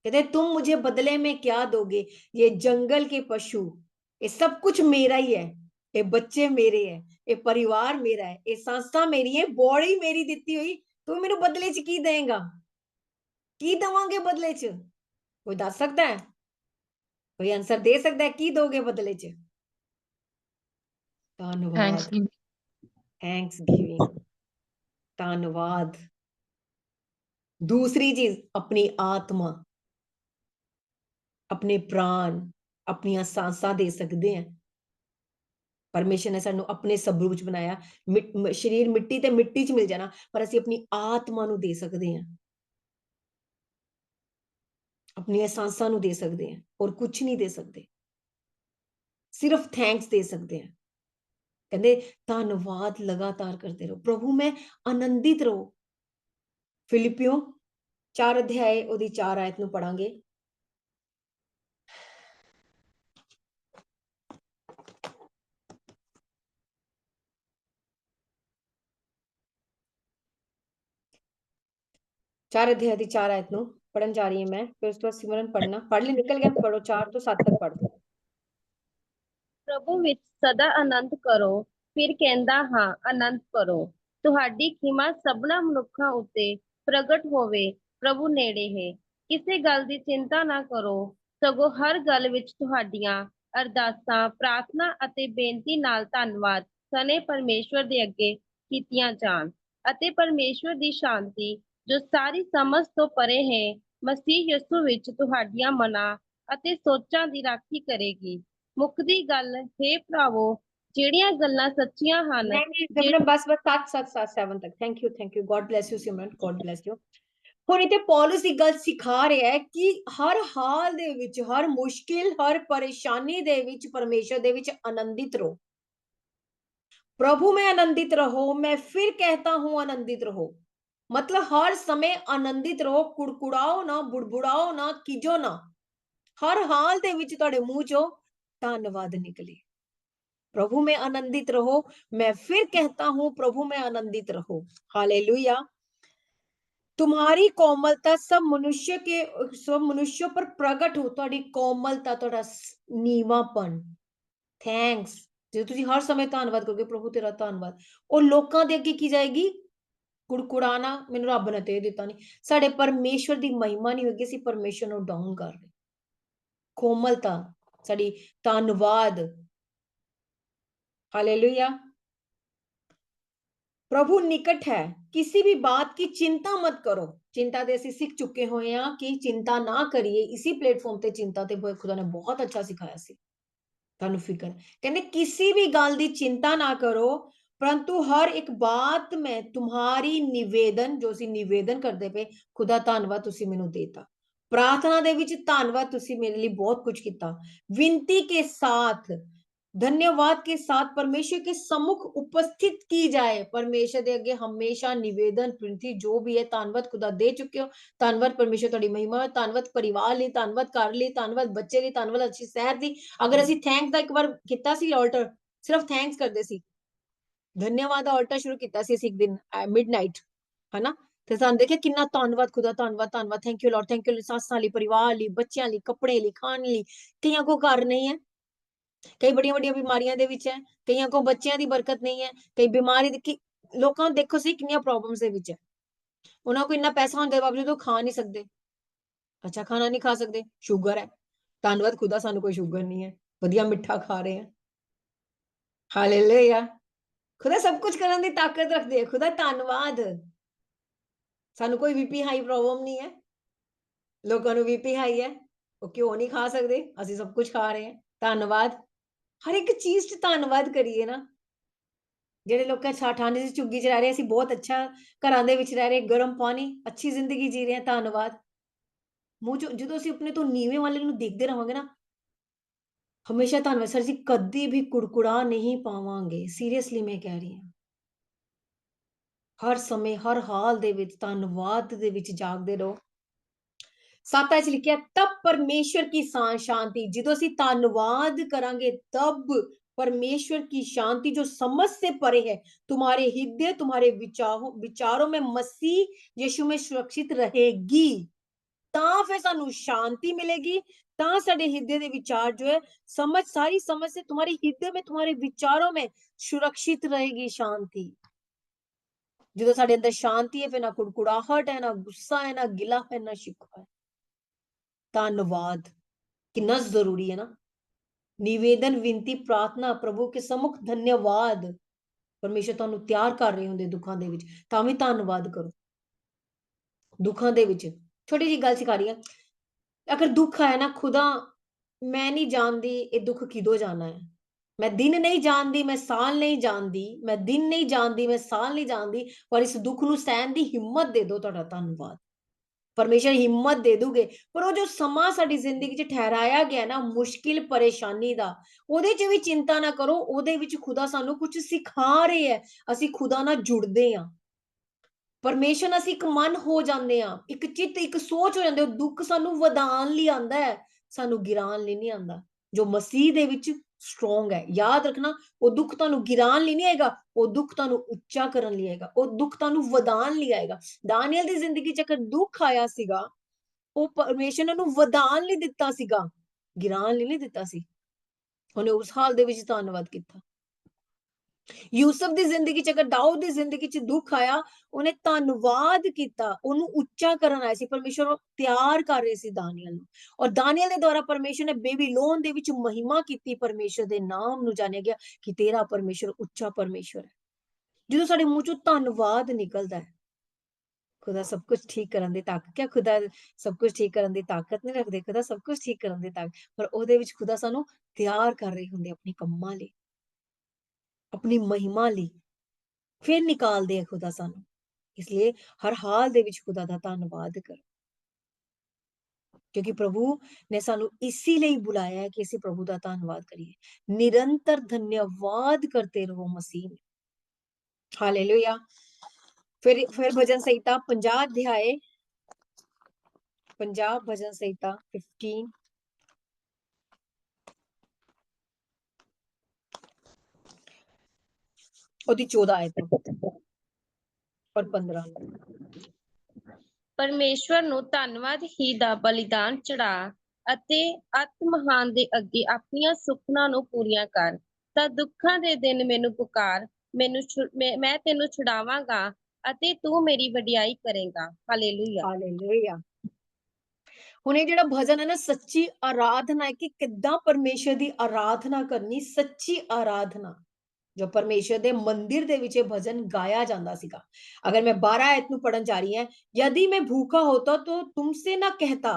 कहते तुम मुझे बदले में क्या दोगे? ये जंगल के पशु, ये सब कुछ मेरा ही है, ये बच्चे मेरे हैं, ये परिवार मेरा है, ये सांसां मेरी है, बॉडी मेरी दिती हुई, तू मैनू बदले च की देगा? की दवांगे बदले च? कोई दस सकता है? कोई आंसर दे सकता है? की दोगे बदले च? धन्यवाद, थैंक्सगिविंग। थैंक्स गिविंग, धन्यवाद। दूसरी चीज अपनी आत्मा, अपने प्राण, अपनी सांसा दे सकते हैं। परमेश्वर ने सानू अपने स्वरूप च बनाया, शरीर मिट्टी ते मिट्टी च मिल जाना, पर असीं अपनी आत्मा नू दे सकते हैं, अपनी सांसा नू दे सकते हैं, और कुछ नहीं दे सकते, सिर्फ थैंक्स दे सकते हैं। कहते धन्यवाद लगातार करते रहो, प्रभु में आनंदित रहो। फिलिपियों 4 अध्याय ओदी 4 आयत ਨੂੰ ਪੜਾਂਗੇ। चार अध्याय दी 4 आयत ਨੂੰ पढ़न जा रही है मैं, फिर उसके बाद सिमरन पढ़ना। पढ़ ले, निकल गया, पढ़ो 4 तो 7 तक पढ़। ਪ੍ਰਭੂ ਵਿੱਚ ਸਦਾ ਆਨੰਦ ਕਰੋ। ਫਿਰ ਕਹਿੰਦਾ ਹਾਂ, ਆਨੰਦ ਕਰੋ। ਤੁਹਾਡੀ ਖਿਮਾ ਸਭਨਾ ਮਨੁੱਖਾਂ ਉੱਤੇ ਪ੍ਰਗਟ ਹੋਵੇ। ਪ੍ਰਭੂ ਨੇੜੇ ਹੈ। ਕਿਸੇ ਗੱਲ ਦੀ ਚਿੰਤਾ ਨਾ ਕਰੋ, ਸਗੋਂ ਹਰ ਗੱਲ ਵਿੱਚ ਤੁਹਾਡੀਆਂ ਅਰਦਾਸਾਂ, ਪ੍ਰਾਰਥਨਾ ਅਤੇ ਬੇਨਤੀ ਨਾਲ ਧੰਨਵਾਦ ਸਣੇ ਪਰਮੇਸ਼ਵਰ ਦੇ ਅੱਗੇ ਕੀਤੀਆਂ ਜਾਣ, ਅਤੇ ਪਰਮੇਸ਼ਵਰ ਦੀ ਸ਼ਾਂਤੀ ਜੋ ਸਾਰੀ ਸਮਝ ਤੋਂ ਪਰੇ ਹੈ, ਮਸੀਹ ਯਿਸੂ ਵਿੱਚ ਤੁਹਾਡੀਆਂ ਮਨਾਂ ਅਤੇ ਸੋਚਾਂ ਦੀ ਰਾਖੀ ਕਰੇਗੀ। ਮੁੱਕਦੀ ਗੱਲ ਹੈ ਭਰਾਵੋ, ਜਿਹੜੀਆਂ ਗੱਲਾਂ ਸੱਚੀਆਂ ਹਨ, बस 7 तक। Thank you, God bless you Simran, God bless you. ਹੁਣ ਇੱਥੇ ਪੌਲਸ ਇੱਕ ਗੱਲ ਸਿਖਾ ਰਿਹਾ ਹੈ ਕਿ ਹਰ ਹਾਲ ਦੇ ਵਿੱਚ, ਹਰ ਮੁਸ਼ਕਿਲ, ਹਰ ਪਰੇਸ਼ਾਨੀ ਦੇ ਵਿੱਚ ਪਰਮੇਸ਼ਰ ਦੇ ਵਿੱਚ ਆਨੰदित ਰਹੋ। प्रभु में आनंदित रहो, मैं फिर कहता हूं आनंदित रहो। मतलब हर समय आनंदित रहो, कुड़कुड़ाओ ना, बुड़बुड़ाओ ना, कीजो ना। हर हाल दे विच तुहाडे मूंह चो धन्यवाद निकले। प्रभु में आनंदित रहो, मैं फिर कहता हूं प्रभु में आनंदित रहो। हालेलुया। तुम्हारी कोमलता सब मनुष्यों पर प्रकट हो। तुहाडी कोमलता, तुहाडा नीवापन। थैंक्स, जो तुसी हर समय धन्नवाद करोगे, प्रभु तेरा धन्नवाद, और लोकां दे अगे की जाएगी? कुड़कुड़ाना, मैनूं रब ने ते दिता नहीं। साडे परमेश्वर दी महिमा नहीं होगी, असीं परमेश्वर नूं डाउन कर रहे। कोमलता साडी, धन्नवाद। हालेलुया। प्रभु निकट है, किसी भी बात की चिंता मत करो। चिंता दे असीं सीख चुके होए हां कि चिंता ना करिए। इसी प्लेटफॉर्म ते चिंता ते खुदा ने बहुत अच्छा सिखाया सी। ਤੁਹਾਨੂੰ ਫਿਕਰ ਕਹਿੰਦੇ किसी भी गल की चिंता ना करो, परंतु हर एक बात में तुम्हारी निवेदन, जो ਅਸੀਂ निवेदन करते पे, खुदा धन्नवाद ਤੁਸੀਂ ਮੈਨੂੰ देता। प्रार्थना ਦੇ ਵਿੱਚ ਧੰਨਵਾਦ, ਤੁਸੀਂ ਮੇਰੇ ਲਈ बहुत कुछ ਕੀਤਾ। विनती के साथ, धन्यवाद के साथ परमेश्वर के सम्मुख उपस्थित की जाए। परमेश्वर दे अगे हमेशा निवेदन, विनती जो भी है, धन्नवाद खुदा दे चुके हो। धन्नवाद परमेश्वर, तुहाडी महिमा है। धन्नवाद परिवार ਲਈ, धन्नवाद घर ਲਈ, धन्नवाद ਬੱਚੇ ਲਈ, धन्नवाद अच्छी शहर ਦੀ। अगर ਅਸੀਂ थैंक्स ਦਾ ਇੱਕ ਵਾਰ ਕੀਤਾ ਸੀ ਆਲਟਰ, ਸਿਰਫ ਥੈਂਕਸ ਕਰਦੇ ਸੀ, ਧੰਨਵਾਦ ਦਾ ਆਲਟਰ ਸ਼ੁਰੂ ਕੀਤਾ ਸੀ ਅਸੀਂ ਇੱਕ ਦਿਨ ਮਿਡਨਾਈਟ, ਹਨਾ? ਤੇ ਸਾਨੂੰ ਦੇਖਿਆ ਕਿੰਨਾ ਧੰਨਵਾਦ ਖੁਦਾ, ਧੰਨਵਾਦ, ਧੰਨਵਾਦ, thank you lord, thank you. ਸਾਸਾਂ ਲਈ, ਪਰਿਵਾਰ ਲਈ, ਬੱਚਿਆਂ ਲਈ, ਕੱਪੜੇ ਲਈ, ਖਾਣ ਲਈ। ਕਈਆਂ ਕੋ ਘਰ ਨਹੀਂ ਹੈ, ਕਈ ਬੜੀਆਂ ਵੱਡੀਆਂ ਬਿਮਾਰੀਆਂ ਦੇ ਵਿੱਚ ਹੈ, ਕਈਆਂ ਕੋ ਬੱਚਿਆਂ ਦੀ ਬਰਕਤ ਨਹੀਂ ਹੈ, ਕਈ ਬਿਮਾਰੀ ਦੀ, ਲੋਕਾਂ ਨੂੰ ਦੇਖੋ ਸੀ ਕਿੰਨੀਆਂ ਪ੍ਰੋਬਲਮਸ ਦੇ ਵਿੱਚ ਹੈ। ਉਹਨਾਂ ਕੋਲ ਇੰਨਾ ਪੈਸਾ ਹੋਣ ਦੇ ਬਾਵਜੂਦ ਉਹ ਖਾ ਨਹੀਂ ਸਕਦੇ, ਅੱਛਾ ਖਾਣਾ ਨਹੀਂ ਖਾ ਸਕਦੇ, ਸ਼ੂਗਰ ਹੈ। ਧੰਨਵਾਦ ਖੁਦਾ, ਸਾਨੂੰ ਕੋਈ ਸ਼ੂਗਰ ਨਹੀਂ ਹੈ, ਵਧੀਆ ਮਿੱਠਾ ਖਾ ਰਹੇ ਹਾਂ। ਹਾਲੇਲੂਇਆ। खुदा सब कुछ करने की ताकत रखते हैं। खुदा धन्नवाद। सानू कोई बीपी हाई प्रॉब्लम नहीं है। लोगों को बीपी हाई है, वो क्यों नहीं खा सकते, ਅਸੀਂ सब कुछ खा रहे हैं। धन्नवाद। हर एक चीज च धन्नवाद करिए ना। ਜਿਹੜੇ ਲੋਕਾਂ ਠੰਡ ਦੀ ਝੁੱਗੀ ਚ ਰਹਿ ਰਹੇ, ਅਸੀਂ ਬਹੁਤ ਅੱਛਾ ਘਰਾਂ ਦੇ ਵਿੱਚ ਰਹਿ ਰਹੇ, ਗਰਮ ਪਾਣੀ, ਅੱਛੀ ਜ਼ਿੰਦਗੀ ਜੀ ਰਹੇ ਹਾਂ, ਧੰਨਵਾਦ। ਮੂੰਹ ਚ ਜਦੋਂ ਅਸੀਂ ਆਪਣੇ ਤੋਂ ਨੀਵੇਂ ਵਾਲੇ ਨੂੰ ਦੇਖਦੇ ਰਹਾਂਗੇ ਨਾ, ਹਮੇਸ਼ਾ ਧੰਨਵਾਦ ਸਰ ਜੀ, ਕਦੀ ਵੀ ਕੁੜਕੁੜਾ ਨਹੀਂ ਪਾਵਾਂਗੇ। ਸੀਰੀਅਸਲੀ ਮੈਂ ਕਹਿ ਰਹੀ ਹਾਂ। हर समय, हर हाल दे विच धन्नवाद दे विच जागदे रहो। 7 च लिखिया, तब परमेश्वर की शांति, जो असीं धन्नवाद करांगे, तब परमेश्वर की शांति जो समझ से परे है, तुम्हारे हृदय, तुम्हारे विचारों में मसीह यीशु में सुरक्षित रहेगी। तां फिर सानू शांति मिलेगी, तां साडे हृदय दे विचार जो है, समझ, सारी समझ से तुम्हारे हृदय में, तुम्हारे विचारों में सुरक्षित रहेगी शांति। जो साडे अंदर शांति है, फिर ना कुड़कुड़ाहट है, ना गुस्सा है, ना गिला है, ना शिकवा है। धन्यवाद कितना जरूरी है ना। निवेदन, विनती, प्रार्थना, प्रभु के सम्मुख धन्यवाद। परमेश्वर तुहानू तैयार कर रहे होंदे दुखां दे विच, तां भी धन्नवाद करो। दुखां दे विच छोटी जी गल सिखा रही है, अगर दुख है ना, खुदा मैं नहीं जानती ये दुख किदों जाना है, मैं दिन नहीं जानती, मैं साल नहीं जानती, मैं दिन नहीं जानती, मैं साल नहीं जानती, पर इस दुख नूं सहन दी हिम्मत दे दो। तुहाडा धन्नवाद। परमेश्वर हिम्मत दे दूगे। पर वो जो समा साडी जिंदगी च ठहराया गया ना मुश्किल परेशानी दा, ਉਹਦੇ ਚ ਵੀ चिंता ना करो, ਉਹਦੇ ਵਿੱਚ खुदा सानू कुछ सिखा रहे है। ਅਸੀਂ खुदा ਨਾਲ जुड़दे ਹਾਂ, परमेश्वर ਨਾਲ ਅਸੀਂ ਇੱਕ ਮਨ ਹੋ ਜਾਂਦੇ ਹਾਂ, ਇੱਕ ਚਿੱਤ ਇੱਕ ਸੋਚ ਹੋ ਜਾਂਦੇ। ਉਹ ਦੁੱਖ ਸਾਨੂੰ ਵਧਾਉਣ ਲਈ ਆਂਦਾ ਹੈ, ਸਾਨੂੰ ਗਿਰਾਉਣ ਲਈ ਨਹੀਂ ਆਂਦਾ। ਜੋ ਮਸੀਹ ਦੇ ਵਿੱਚ ਸਟਰੋਂਗ ਹੈ, ਯਾਦ ਰੱਖਣਾ, ਉਹ ਦੁੱਖ ਤੁਹਾਨੂੰ ਗਿਰਾਉਣ ਲਈ ਨਹੀਂ ਆਏਗਾ, ਉਹ ਦੁੱਖ ਤੁਹਾਨੂੰ ਉੱਚਾ ਕਰਨ ਲਈ ਆਏਗਾ, ਉਹ ਦੁੱਖ ਤੁਹਾਨੂੰ ਵਧਾਉਣ ਲਈ ਆਏਗਾ। ਦਾਨੀਏਲ ਦੀ ਜ਼ਿੰਦਗੀ ਚ ਅਗਰ ਦੁੱਖ ਆਇਆ ਸੀਗਾ, ਉਹ ਪਰਮੇਸ਼ਰ ਨੇ ਉਹਨੂੰ ਵਧਾਉਣ ਲਈ ਦਿੱਤਾ ਸੀਗਾ, ਗਿਰਾਉਣ ਲਈ ਨਹੀਂ ਦਿੱਤਾ ਸੀ। ਉਹਨੇ ਉਸ ਹਾਲ ਦੇ ਵਿੱਚ ਧੰਨਵਾਦ ਕੀਤਾ। ਯੂਸਫ ਦੀ ਜ਼ਿੰਦਗੀ ਚ ਅਗਰ ਦਾਊਦ ਦੀ ਜ਼ਿੰਦਗੀ ਚ ਦੁੱਖ ਆਇਆ, ਉਹਨੇ ਧੰਨਵਾਦ ਕੀਤਾ, ਉਹਨੂੰ ਉੱਚਾ ਕਰਨ ਆਇਆ ਸੀ। ਪਰਮੇਸ਼ਰ ਨੂੰ ਤਿਆਰ ਕਰ ਰਹੇ ਸੀ ਦਾਨੀਏਲ ਨੂੰ, ਔਰ ਦਾਨੀਏਲ ਦੇ ਦੁਆਰਾ ਪਰਮੇਸ਼ਰ ਨੇ ਬੇਬੀਲੋਨ ਦੇ ਵਿੱਚ ਮਹਿਮਾ ਕੀਤੀ। ਪਰਮੇਸ਼ਰ ਦੇ ਨਾਮ ਨੂੰ ਜਾਣਿਆ ਗਿਆ ਕਿ ਤੇਰਾ ਪਰਮੇਸ਼ਰ ਉੱਚਾ ਪਰਮੇਸ਼ਰ ਹੈ। ਜਦੋਂ ਸਾਡੇ ਮੂੰਹ ਚੋਂ ਧੰਨਵਾਦ ਨਿਕਲਦਾ ਹੈ, खुदा सब कुछ ठीक करन दी ताकत, क्या खुदा सब कुछ ठीक करन दी ताकत नहीं रखदे? खुदा सब कुछ ठीक करन दी ताकत, पर ओहदे विच खुदा सानू तैयार कर रहे हुंदे अपनी कम्मां लई, अपनी महिमा लई, फिर निकालदे है खुदा सानू। इसलिए हर हाल दे विच खुदा दा धन्नवाद करो, क्योंकि प्रभु ने सानू इसी लिए बुलाया है कि असीं प्रभु दा धन्नवाद करिए। निरंतर धन्यवाद करते रहो मसीह में। हालेलुया। फिर भजन संहिता 50 अध्याय, 50 भजन संहिता 15 ਉਹਦੀ 14 ਆਇਤ और 15। ਪਰਮੇਸ਼ਵਰ ਨੂੰ ਧੰਨਵਾਦ ਹੀ ਦਾ ਬਲੀਦਾਨ ਚੜਾ ਅਤੇ ਆਤਮਹਾਨ ਦੇ ਅੱਗੇ ਆਪਣੀਆਂ ਸੁਪਨਾ ਨੂੰ ਪੂਰੀਆਂ ਕਰ। ਤਾਂ ਦੁੱਖਾਂ ਦੇ ਦਿਨ ਮੈਨੂੰ ਪੁਕਾਰ, ਮੈਂ ਤੈਨੂੰ ਛੁਡਾਵਾਂਗਾ ਅਤੇ ਤੂੰ ਮੇਰੀ ਵਡਿਆਈ ਕਰੇਗਾ। ਹਾਲੇਲੂਇਆ। ਹਾਲੇਲੂਇਆ। ਹੁਣ ਇਹ ਜਿਹੜਾ ਭਜਨ ਹੈ ਨਾ, ਸੱਚੀ ਆਰਾਧਨਾ ਹੈ ਕਿ ਕਿੱਦਾਂ ਪਰਮੇਸ਼ਰ ਦੀ ਆਰਾਧਨਾ ਕਰਨੀ, ਸੱਚੀ ਆਰਾਧਨਾ। ਜੋ ਪਰਮੇਸ਼ਰ ਦੇ ਮੰਦਿਰ ਦੇ ਵਿੱਚ ਇਹ ਭਜਨ ਗਾਇਆ ਜਾਂਦਾ ਸੀਗਾ। ਅਗਰ ਮੈਂ 12 ਆਇਤ ਨੂੰ ਪੜਨ ਜਾ ਰਹੀ ਹਾਂ, यदि मैं भूखा होता तो तुमसे ना कहता,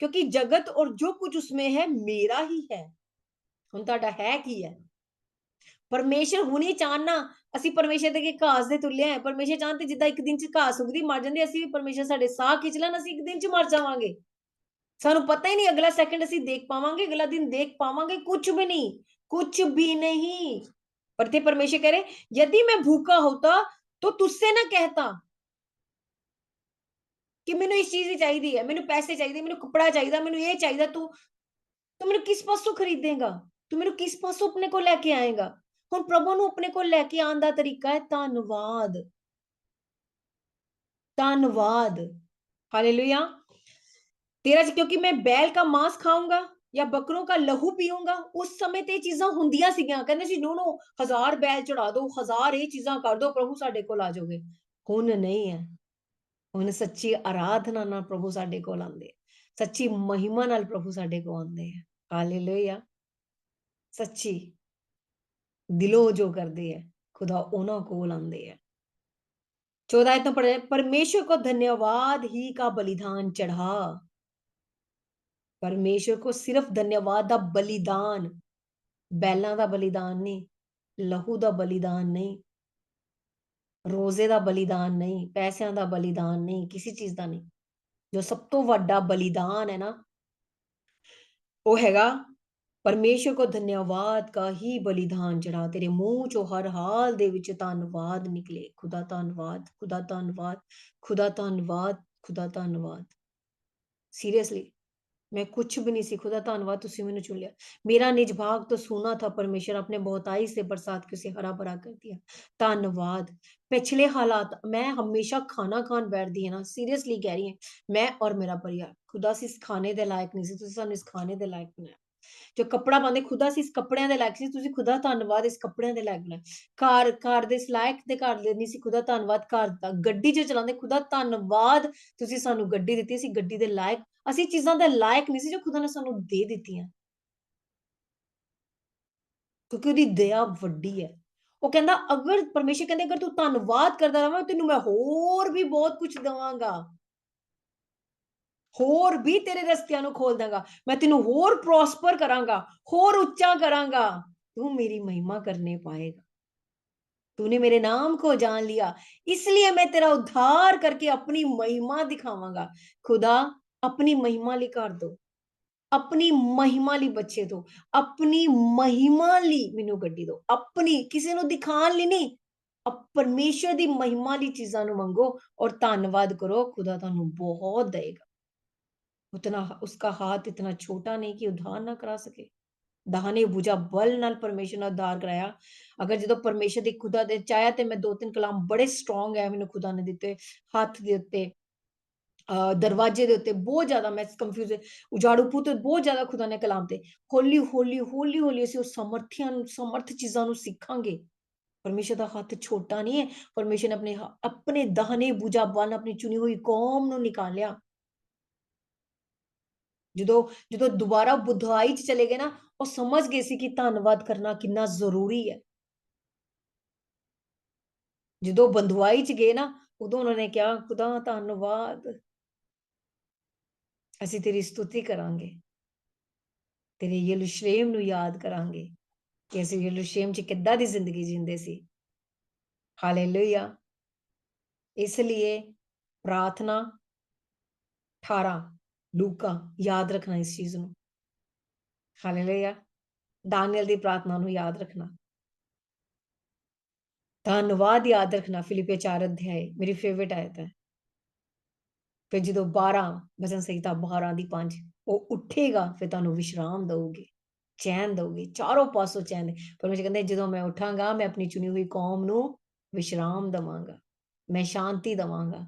क्योंकि जगत और जो कुछ उसमें है मेरा ही है। ਹੁਣ ਤੁਹਾਡਾ ਹੈ ਕੀ ਹੈ? ਪਰਮੇਸ਼ਰ ਹੁਣੀ ਚਾਹਨਾ ਅਸੀਂ ਪਰਮੇਸ਼ਰ ਦੇ ਘਾਸ ਦੇ ਤੁੱਲੇ ਆ। ਪਰਮੇਸ਼ਰ ਚਾਹਤੇ ਜਿੱਦਾਂ ਇੱਕ ਦਿਨ ਚ ਘਾਸ ਉਗਦੀ ਮਰ ਜਾਂਦੀ, ਅਸੀਂ ਵੀ ਪਰਮੇਸ਼ਰ ਸਾਡੇ ਸਾਹ ਖਿੱਚ ਲੈਣ, ਅਸੀਂ ਇੱਕ ਦਿਨ ਚ ਮਰ ਜਾਵਾਂਗੇ। ਸਾਨੂੰ ਪਤਾ ਹੀ ਨਹੀਂ ਅਗਲਾ ਸੈਕਿੰਡ ਅਸੀਂ ਦੇਖ ਪਾਵਾਂਗੇ, ਅਗਲਾ दिन देख पावांगे, कुछ भी नहीं, कुछ भी नहीं। पर थे परमेश्वर कह रहे, यदि मैं भूखा होता तो तुझसे ना कहता कि मैनू इस चीज ही चाहिए है, मैनू पैसे चाहिए, मैनू कपड़ा चाहिए, मैनू ये चाहिए, तू मैनू किस पासों खरीदेगा, तू मैनू किस पासों अपने को लेके आएगा। हुण प्रभु नू अपने को लेके आने दा तरीका है धन्नवाद, धन्नवाद। हालेलुया। तेरा क्योंकि मैं बैल का मांस खाऊंगा या बकरों का लहू पीऊंगा, उस समय ते चीज़ां हुंदियां सीगियां, कहंदे सी नो 1000 बैल चढ़ा दो, 1000 ये चीज़ां कर दो, प्रभु साडे कोल आ जाओगे। हुण नहीं है, हुण सच्ची आराधना नाल प्रभु साडे कोल आंदे, सच्ची महिमा नाल प्रभु साडे कोल आंदे है। हालेलुया। सच्ची दिलों जो करदे है खुदा उन्हां कोल आंदे है। 14 आयत पढ़े, परमेश्वर को धन्यवाद ही का बलिदान चढ़ा। परमेश्वर को सिर्फ धन्यवाद दा बलिदान, बैलां दा बलिदान नहीं, लहू दा बलिदान नहीं, रोजे दा बलिदान नहीं, पैसों दा बलिदान नहीं, किसी चीज दा नहीं। जो सब तो वड्डा बलिदान है ना, वो हैगा परमेश्वर को धन्यवाद का ही बलिदान चढ़ा। तेरे मुंह चो हर हाल दे विच धन्नवाद निकले। खुदा धन्नवाद, खुदा धन्नवाद, खुदा धन्नवाद, खुदा धन्नवाद। सीरियसली मैं कुछ भी नहीं सी, खुदा धन्नवाद तुसी मैनू चुन लिया। मेरा निज भाग तो सूना था, परमेश्वर अपने बहुताई से बरसात के उसे हरा भरा कर दिया। धन्नवाद। पिछले हालात मैं हमेशा खाना खान बैठदी है ना, सीरियसली कह रही है, मैं और मेरा परिवार, खुदा सी इस खाने दे लायक नहीं सी, तुसी सानू इस खाने दे लायक बनाया। जो कपड़ा पांदे खुदा सी इस कपड़ियां दे लायक सी, तुसी खुदा धन्नवाद इस कपड़ियां दे लायक बनाया। घर दे इस लायक ते घर दे नहीं सी, खुदा धन्नवाद। घर दा गड्डी जो चलांदे, खुदा धन्नवाद तुसी सानू गड्डी दित्ती, असीं गड्डी दे लायक, ਅਸੀਂ ਚੀਜ਼ਾਂ ਦੇ ਲਾਇਕ ਨਹੀਂ ਸੀ ਜੋ ਖੁਦਾ ਨੇ ਸਾਨੂੰ ਦੇ ਦਿੱਤੀਆਂ, ਕਿਉਂਕਿ ਉਹਦੀ ਦਇਆ ਵੱਡੀ ਹੈ। ਉਹ ਕਹਿੰਦਾ ਅਗਰ ਪਰਮੇਸ਼ਰ ਕਹਿੰਦੇ ਅਗਰ ਤੂੰ ਧੰਨਵਾਦ ਕਰਦਾ ਰਹਾਂ ਤੈਨੂੰ ਮੈਂ ਹੋਰ ਵੀ ਬਹੁਤ ਕੁਝ ਦਵਾਂਗਾ, ਹੋਰ ਵੀ ਤੇਰੇ ਰਸਤਿਆਂ ਨੂੰ ਖੋਲ ਦਾਂਗਾ, ਮੈਂ ਤੈਨੂੰ ਹੋਰ ਪ੍ਰੋਸਪਰ ਕਰਾਂਗਾ, ਹੋਰ ਉੱਚਾ ਕਰਾਂਗਾ, ਤੂੰ ਮੇਰੀ ਮਹਿਮਾ ਕਰਨੇ ਪਾਏਗਾ। तूने मेरे नाम को जान लिया, इसलिए मैं तेरा उद्धार करके अपनी महिमा दिखावांगा। खुदा अपनी महिमा ली कर दो, अपनी महिमा ਲਈ ਬੱਚੇ ਦੋ, ਆਪਣੀ ਮਹਿਮਾ ਲਈ ਮੈਨੂੰ ਗੱਡੀ ਦੋ, ਆਪਣੀ ਕਿਸੇ ਨੂੰ ਦਿਖਾਣ ਲਈ ਨਹੀਂ, परमेश्वर ਦੀ ਮਹਿਮਾ ਲਈ ਚੀਜ਼ਾਂ ਨੂੰ ਮੰਗੋ और ਧੰਨਵਾਦ करो। खुदा ਤੁਹਾਨੂੰ बहुत देगा। उतना उसका हाथ इतना छोटा नहीं कि उद्धार ना करा सके। दाहने भुजा बल नाल परमेश्वर ने उद्धार कराया। अगर जो परमेश्वर दी खुदा दे चाहे ते मैं 2-3 कलाम बड़े स्ट्रॉन्ग है मैंने खुदा ने दिते हाथ दे उत्ते दरवाजे दे उत्ते बहुत ज्यादा मैं कंफ्यूज उजाड़ू पुत बहुत ज्यादा खुदा ने कलाम ते हौली हौली हौली हौली ਅਸੀਂ ਉਹ ਸਮਰਥ ਚੀਜ਼ਾਂ ਨੂੰ ਸਿੱਖਾਂਗੇ। परमेश्वर ਦਾ ਹੱਥ ਛੋਟਾ ਨਹੀਂ ਹੈ। परमेश्वर ने अपने दाहने भुजा बल अपनी चुनी हुई कौम ਨੂੰ ਨਿਕਾਲਿਆ। ਜਦੋਂ ਦੁਬਾਰਾ ਬੁਧਾਈ ਚ ਚਲੇ ਗਏ ਨਾ ਉਹ ਸਮਝ ਗਏ ਸੀ ਕਿ ਧੰਨਵਾਦ ਕਰਨਾ ਕਿੰਨਾ ਜ਼ਰੂਰੀ ਹੈ। ਜਦੋਂ ਬੰਦਵਾਈ ਚ ਗਏ ਨਾ ਉਦੋਂ ਉਹਨਾਂ ਨੇ ਕਿਹਾ ਖੁਦਾ ਧੰਨਵਾਦ, ਅਸੀਂ ਤੇਰੀ ਸਤੁਤੀ ਕਰਾਂਗੇ, ਤੇਰੇ ਯਰੂਸ਼ਲਮ ਨੂੰ ਯਾਦ ਕਰਾਂਗੇ ਕਿ ਅਸੀਂ ਯਰੂਸ਼ਲਮ ਚ ਕਿੱਦਾਂ ਦੀ ਜ਼ਿੰਦਗੀ ਜਿੰਦੇ ਸੀ। ਹਾਲੇਲੂਇਆ। इसलिए प्रार्थना 18 लूका याद रखना इस चीज ਨੂੰ। हालेलुया। दानियल दी प्रार्थना ਨੂੰ याद रखना, धन्यवाद याद रखना। फिलिपियो 4 अध्याय मेरी फेवरेट आयत है। फिर जो 12 वचन संहिता 12 दी 5 वो उठेगा फिर ਤੁਹਾਨੂੰ विश्राम दऊगी, चैन दऊगी, चारों पासों चैन। परमेश्वर कहते ਜਦੋਂ मैं उठांगा मैं अपनी चुनी हुई कौम ਨੂੰ विश्राम दवांगा, मैं शांति दवांगा,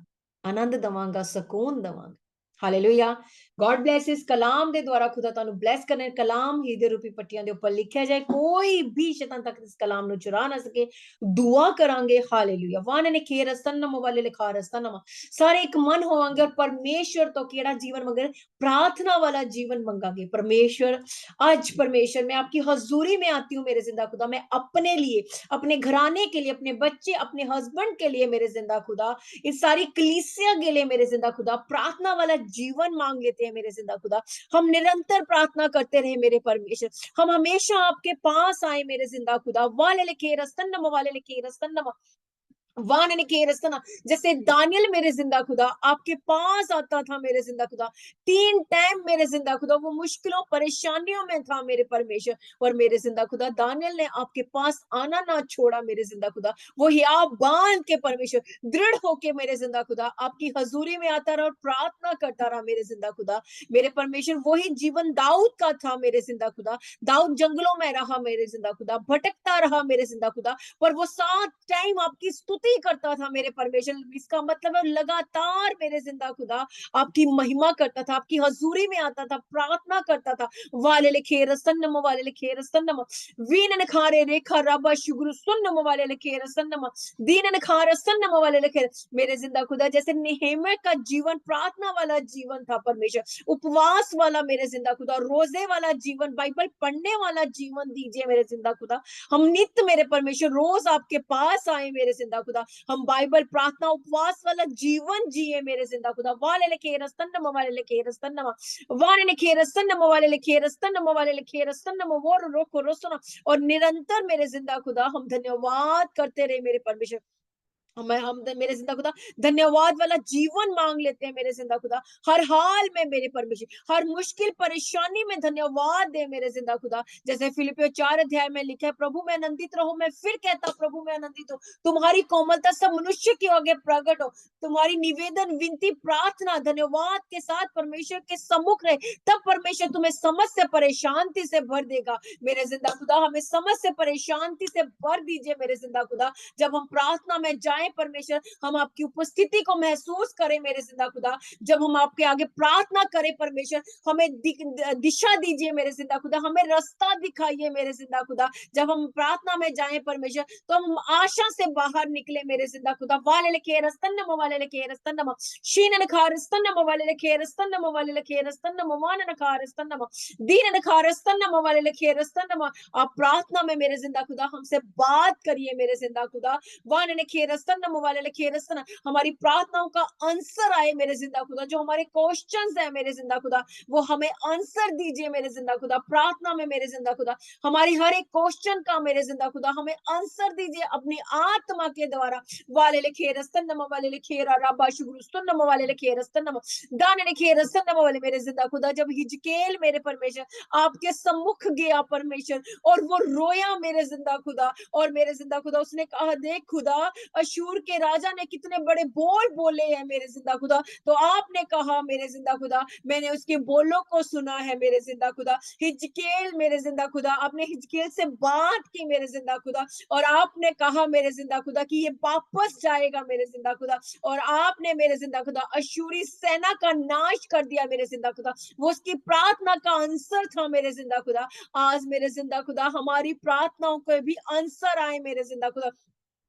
आनंद दवांगा, सुकून दवांगा। हालेलुया। God bless. इस कलाम दे द्वारा खुदा तानू ब्लेस करने। कलाम ही दे रूपी पट्टियां दे ऊपर लिखा जाए, कोई भी शैतान तक इस कलाम नु चुरा ना सके। दुआ करांगे। हालेलुया। वाने ने खेर स्तनम वाले लिखा रस्तनम सारे एक मन होवांगे और परमेश्वर तो केड़ा जीवन मंगे, प्रार्थना वाला जीवन मंगांगे। परमेश्वर आज परमेश्वर मैं आपकी हजूरी में आती हूँ मेरे जिंदा खुदा। मैं अपने लिए, अपने घराने के लिए, अपने बच्चे, अपने हस्बैंड के लिए मेरे जिंदा खुदा, इस सारी कलीसिया के लिए मेरे जिंदा खुदा प्रार्थना वाला जीवन मांग लेते हैं मेरे जिंदा खुदा। हम निरंतर प्रार्थना करते रहे मेरे परमेश्वर, हम हमेशा आपके पास आए मेरे जिंदा खुदा। वाले लिखे रस्तन्नम वाले लिखे रस्तन्नम वान ने के रस्तना। जैसे दानियल मेरे जिंदा खुदा आपके पास आता था मेरे जिंदा खुदा, 3 टाइम मेरे जिंदा खुदा वो मुश्किलों परेशानियों में था मेरे परमेश्वर, और मेरे जिंदा खुदा दानियल ने आपके पास आना ना छोड़ा मेरे जिंदा खुदा। वो हियाब बांध के परमेश्वर दृढ़ होके मेरे जिंदा खुदा आपकी हजूरी में आता रहा और प्रार्थना करता रहा मेरे जिंदा खुदा। मेरे परमेश्वर वही जीवन दाऊद का था मेरे जिंदा खुदा। दाऊद जंगलों में रहा मेरे जिंदा खुदा, भटकता रहा मेरे जिंदा खुदा, पर वो 7 टाइम आपकी स्तुति करता था मेरे परमेश्वर। इसका मतलब है लगातार मेरे जिंदा खुदा आपकी महिमा करता था, आपकी हजूरी में आता था, प्रार्थना करता था। वाले लिखे रसन्नम वाले लिखे रसन्नम वीन खारे रेखा रबा शुगुरु सुन्नम वाले लिखे रसन्नम दीन खार सन्नम वाले लिखे। मेरे जिंदा खुदा जैसे नेहेमिया का जीवन प्रार्थना वाला जीवन था परमेश्वर, उपवास वाला मेरे जिंदा खुदा, रोजे वाला जीवन, बाइबल पढ़ने वाला जीवन दीजिए मेरे जिंदा खुदा। हम नित्य मेरे परमेश्वर रोज आपके पास आए मेरे जिंदा खुदा, हम बाइबल प्रार्थना उपवास वाला जीवन जिए मेरे जिंदा खुदा। वाले लिखे रस्तन्नम वाले लिखे रस्तन्नम वाले लिखे रस्तन्नम वाले लिखे रस्तन्नम वाले लिखे रस्तन्नम वो रोको रोसना। और निरंतर मेरे जिंदा खुदा हम धन्यवाद करते रहे मेरे परमेश्वर। हम मेरे जिंदा खुदा धन्यवाद वाला जीवन मांग लेते हैं मेरे जिंदा खुदा। हर हाल में मेरे परमेश्वर, हर मुश्किल परेशानी में धन्यवाद दे मेरे जिंदा खुदा। जैसे फिलिपियो 4 अध्याय में लिखा है, प्रभु में आनंदित रहो। मैं फिर कहता प्रभु में आनंदित हो। तुम्हारी कोमलता सब मनुष्य के आगे प्रकट हो। तुम्हारी निवेदन विनती प्रार्थना धन्यवाद के साथ परमेश्वर के सम्मुख रहे, तब परमेश्वर तुम्हें समझ से परेशानी से भर देगा मेरे जिंदा खुदा। हमें समझ से परेशानी से भर दीजिए मेरे जिंदा खुदा। जब हम प्रार्थना में जाए परमेश्वर, हम आपकी उपस्थिति को महसूस करें मेरे जिंदा खुदा। जब हम आपके आगे प्रार्थना करें परमेश्वर, हमें दिशा दीजिए मेरे जिंदा खुदा, हमें रास्ता दिखाइए मेरे जिंदा खुदा। जब हम प्रार्थना में जाएं परमेश्वर, तो हम आशा से बाहर निकले मेरे जिंदा खुदा। वाले लिखे रस्तन्नम वाले लिखे रस्तन्नम शीन खा रस्तन्नम वाले लिखे रस्तन्नम वाले लिखे रस्तन्नम मान खा रस्तन्नम दीन खा रस्तन्नम वाले लिखे रस्तन्नम। आप प्रार्थना में मेरे जिंदा खुदा हमसे बात करिए मेरे जिंदा खुदा। वान लिखे रस्तन्नम रस्तन वाले लिखे रस्तन, हमारी प्रार्थनाओं का आंसर आए मेरे जिंदा खुदा, जो हमारे क्वेश्चंस है मेरे जिंदा खुदा, वो हमें आंसर दीजिए मेरे जिंदा खुदा, प्रार्थना में मेरे जिंदा खुदा, हमारी हर एक क्वेश्चन का मेरे जिंदा खुदा हमें आंसर दीजिए अपनी आत्मा के द्वारा। वाले लिखे रस्तन वाले लिखे राबा शुगुरुस्तन वाले लिखे रस्तन दाने लिखे रस्तन वाले मेरे जिंदा खुदा, जब हिजकेल मेरे परमेश्वर आपके सम्मुख गया परमेश्वर, और वो रोया मेरे जिंदा खुदा, और मेरे जिंदा खुदा उसने कहा, देख खुदा, अशूर के राजा ने कितने बड़े बोल बोले हैं मेरे जिंदा खुदा, तो आपने कहा मेरे जिंदा खुदा, मैंने उसके बोलों को सुना है मेरे जिंदा खुदा। हिजकेल मेरे जिंदा खुदा, आपने हिजकेल से बात की मेरे जिंदा खुदा, और आपने कहा मेरे जिंदा खुदा कि ये वापस जाएगा मेरे जिंदा खुदा, और आपने मेरे जिंदा खुदा अशूरी सेना का नाश कर दिया मेरे जिंदा खुदा। वो उसकी प्रार्थना का आंसर था मेरे जिंदा खुदा। आज मेरे जिंदा खुदा हमारी प्रार्थनाओं को भी आंसर आए मेरे जिंदा खुदा।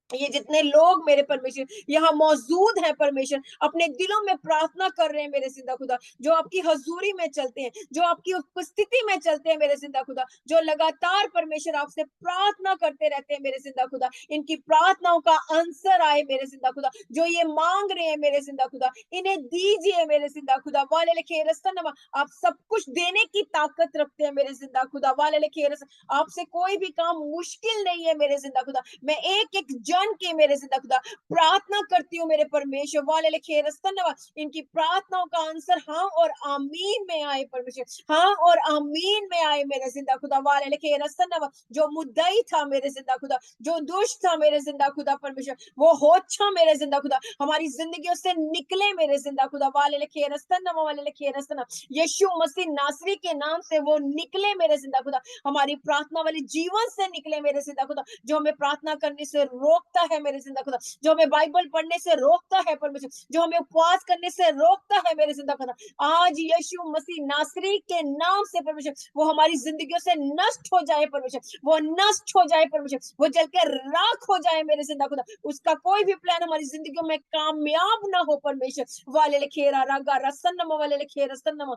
ये जितने लोग मेरे परमेश्वर यहाँ मौजूद हैं परमेश्वर, अपने दिलों में प्रार्थना कर रहे हैं मेरे जिंदा खुदा, जो आपकी हजूरी में चलते हैं, जो आपकी उपस्थिति में चलते हैं मेरे जिंदा खुदा, जो लगातार परमेश्वर आपसे प्रार्थना करते रहते हैं मेरे जिंदा खुदा, इनकी प्रार्थनाओं का आंसर आए मेरे जिंदा खुदा, जो ये मांग रहे हैं मेरे जिंदा खुदा, इन्हें दीजिए मेरे जिंदा खुदा। वाले लिखे रस्तन, आप सब कुछ देने की ताकत रखते हैं मेरे जिंदा खुदा। वाले लिखे रस्तन, आपसे कोई भी काम मुश्किल नहीं है मेरे जिंदा खुदा। मैं एक एक जन के मेरे जिंदा खुदा प्रार्थना करती हूँ मेरे परमेश्वर। वाले लिखे रस्तन, इनकी प्रार्थनाओं का आंसर हाँ और आमीन में आए परमेश्वर, हाँ और आमीन में आए मेरे जिंदा खुदा। वाले लिखे रस्तन, जो मुद्दई था मेरे जिंदा खुदा, जो दुष्ट था मेरे जिंदा खुदा परमेश्वर, वो होच्छा मेरे जिंदा खुदा हमारी जिंदगियों से निकले मेरे जिंदा खुदा। वाले लिखे रस्तन, वाले लिखे रस्तन, यीशु मसीह नासरी के नाम से वो निकले मेरे जिंदा खुदा, हमारी प्रार्थना वाले जीवन से निकले मेरे जिंदा खुदा, जो हमें प्रार्थना करने से रोकता है मेरे जिंदा खुदा, जो हमें बाइबल पढ़ने से रोकता है परमेश्वर, जो हमें उपवास करने से रोकता है मेरे जिंदा खुदा, आज यीशु मसीह नासरी के नाम से परमेश्वर वो हमारी जिंदगियों से नष्ट हो जाए परमेश्वर, वो नष्ट हो जाए परमेश्वर, वो जलकर राख हो जाए मेरे जिंदा खुदा। उसका कोई भी प्लान हमारी जिंदगियों में कामयाब ना हो परमेश्वर। वाले लिखेरा रागा रसन्नम, वाले लिखेरा सन्नम,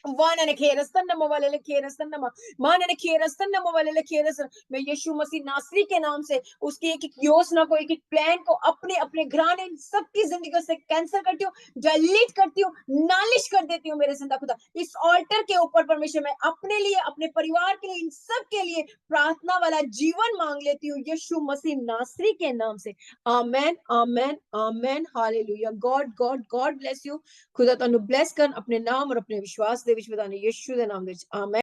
वानने खेरस्तन्नम वाले खेरस्तन्नम, मानने खेरस्तन्नम वाले खेरस। मैं यीशु मसीह नासरी के नाम से उसकी एक एक योजना को, एक एक प्लान को अपने अपने घराने सबकी जिंदगी से कैंसिल करती हूँ, डिलीट करती हूँ, नालिश कर देती हूँ मेरे जिंदा खुदा। इस ऑल्टर के ऊपर परमेश्वर मैं अपने लिए, अपने परिवार के लिए, इन सब के लिए प्रार्थना वाला जीवन मांग लेती हूँ यीशु मसीह नासरी के नाम से। Amen, amen, amen, hallelujah. God god god bless you. खुदा ਤੁਹਾਨੂੰ ਬਲੈਸ ਕਰਨ ਆਪਣੇ ਨਾਮ ਔਰ ਆਪਣੇ ਵਿਸ਼ਵਾਸ ਦੇ ਵਿੱਚ ਵਧਾਣੇ ਯਿਸੂ ਦੇ ਨਾਮ ਦੇ ਵਿੱਚ। ਆਮੇਨ।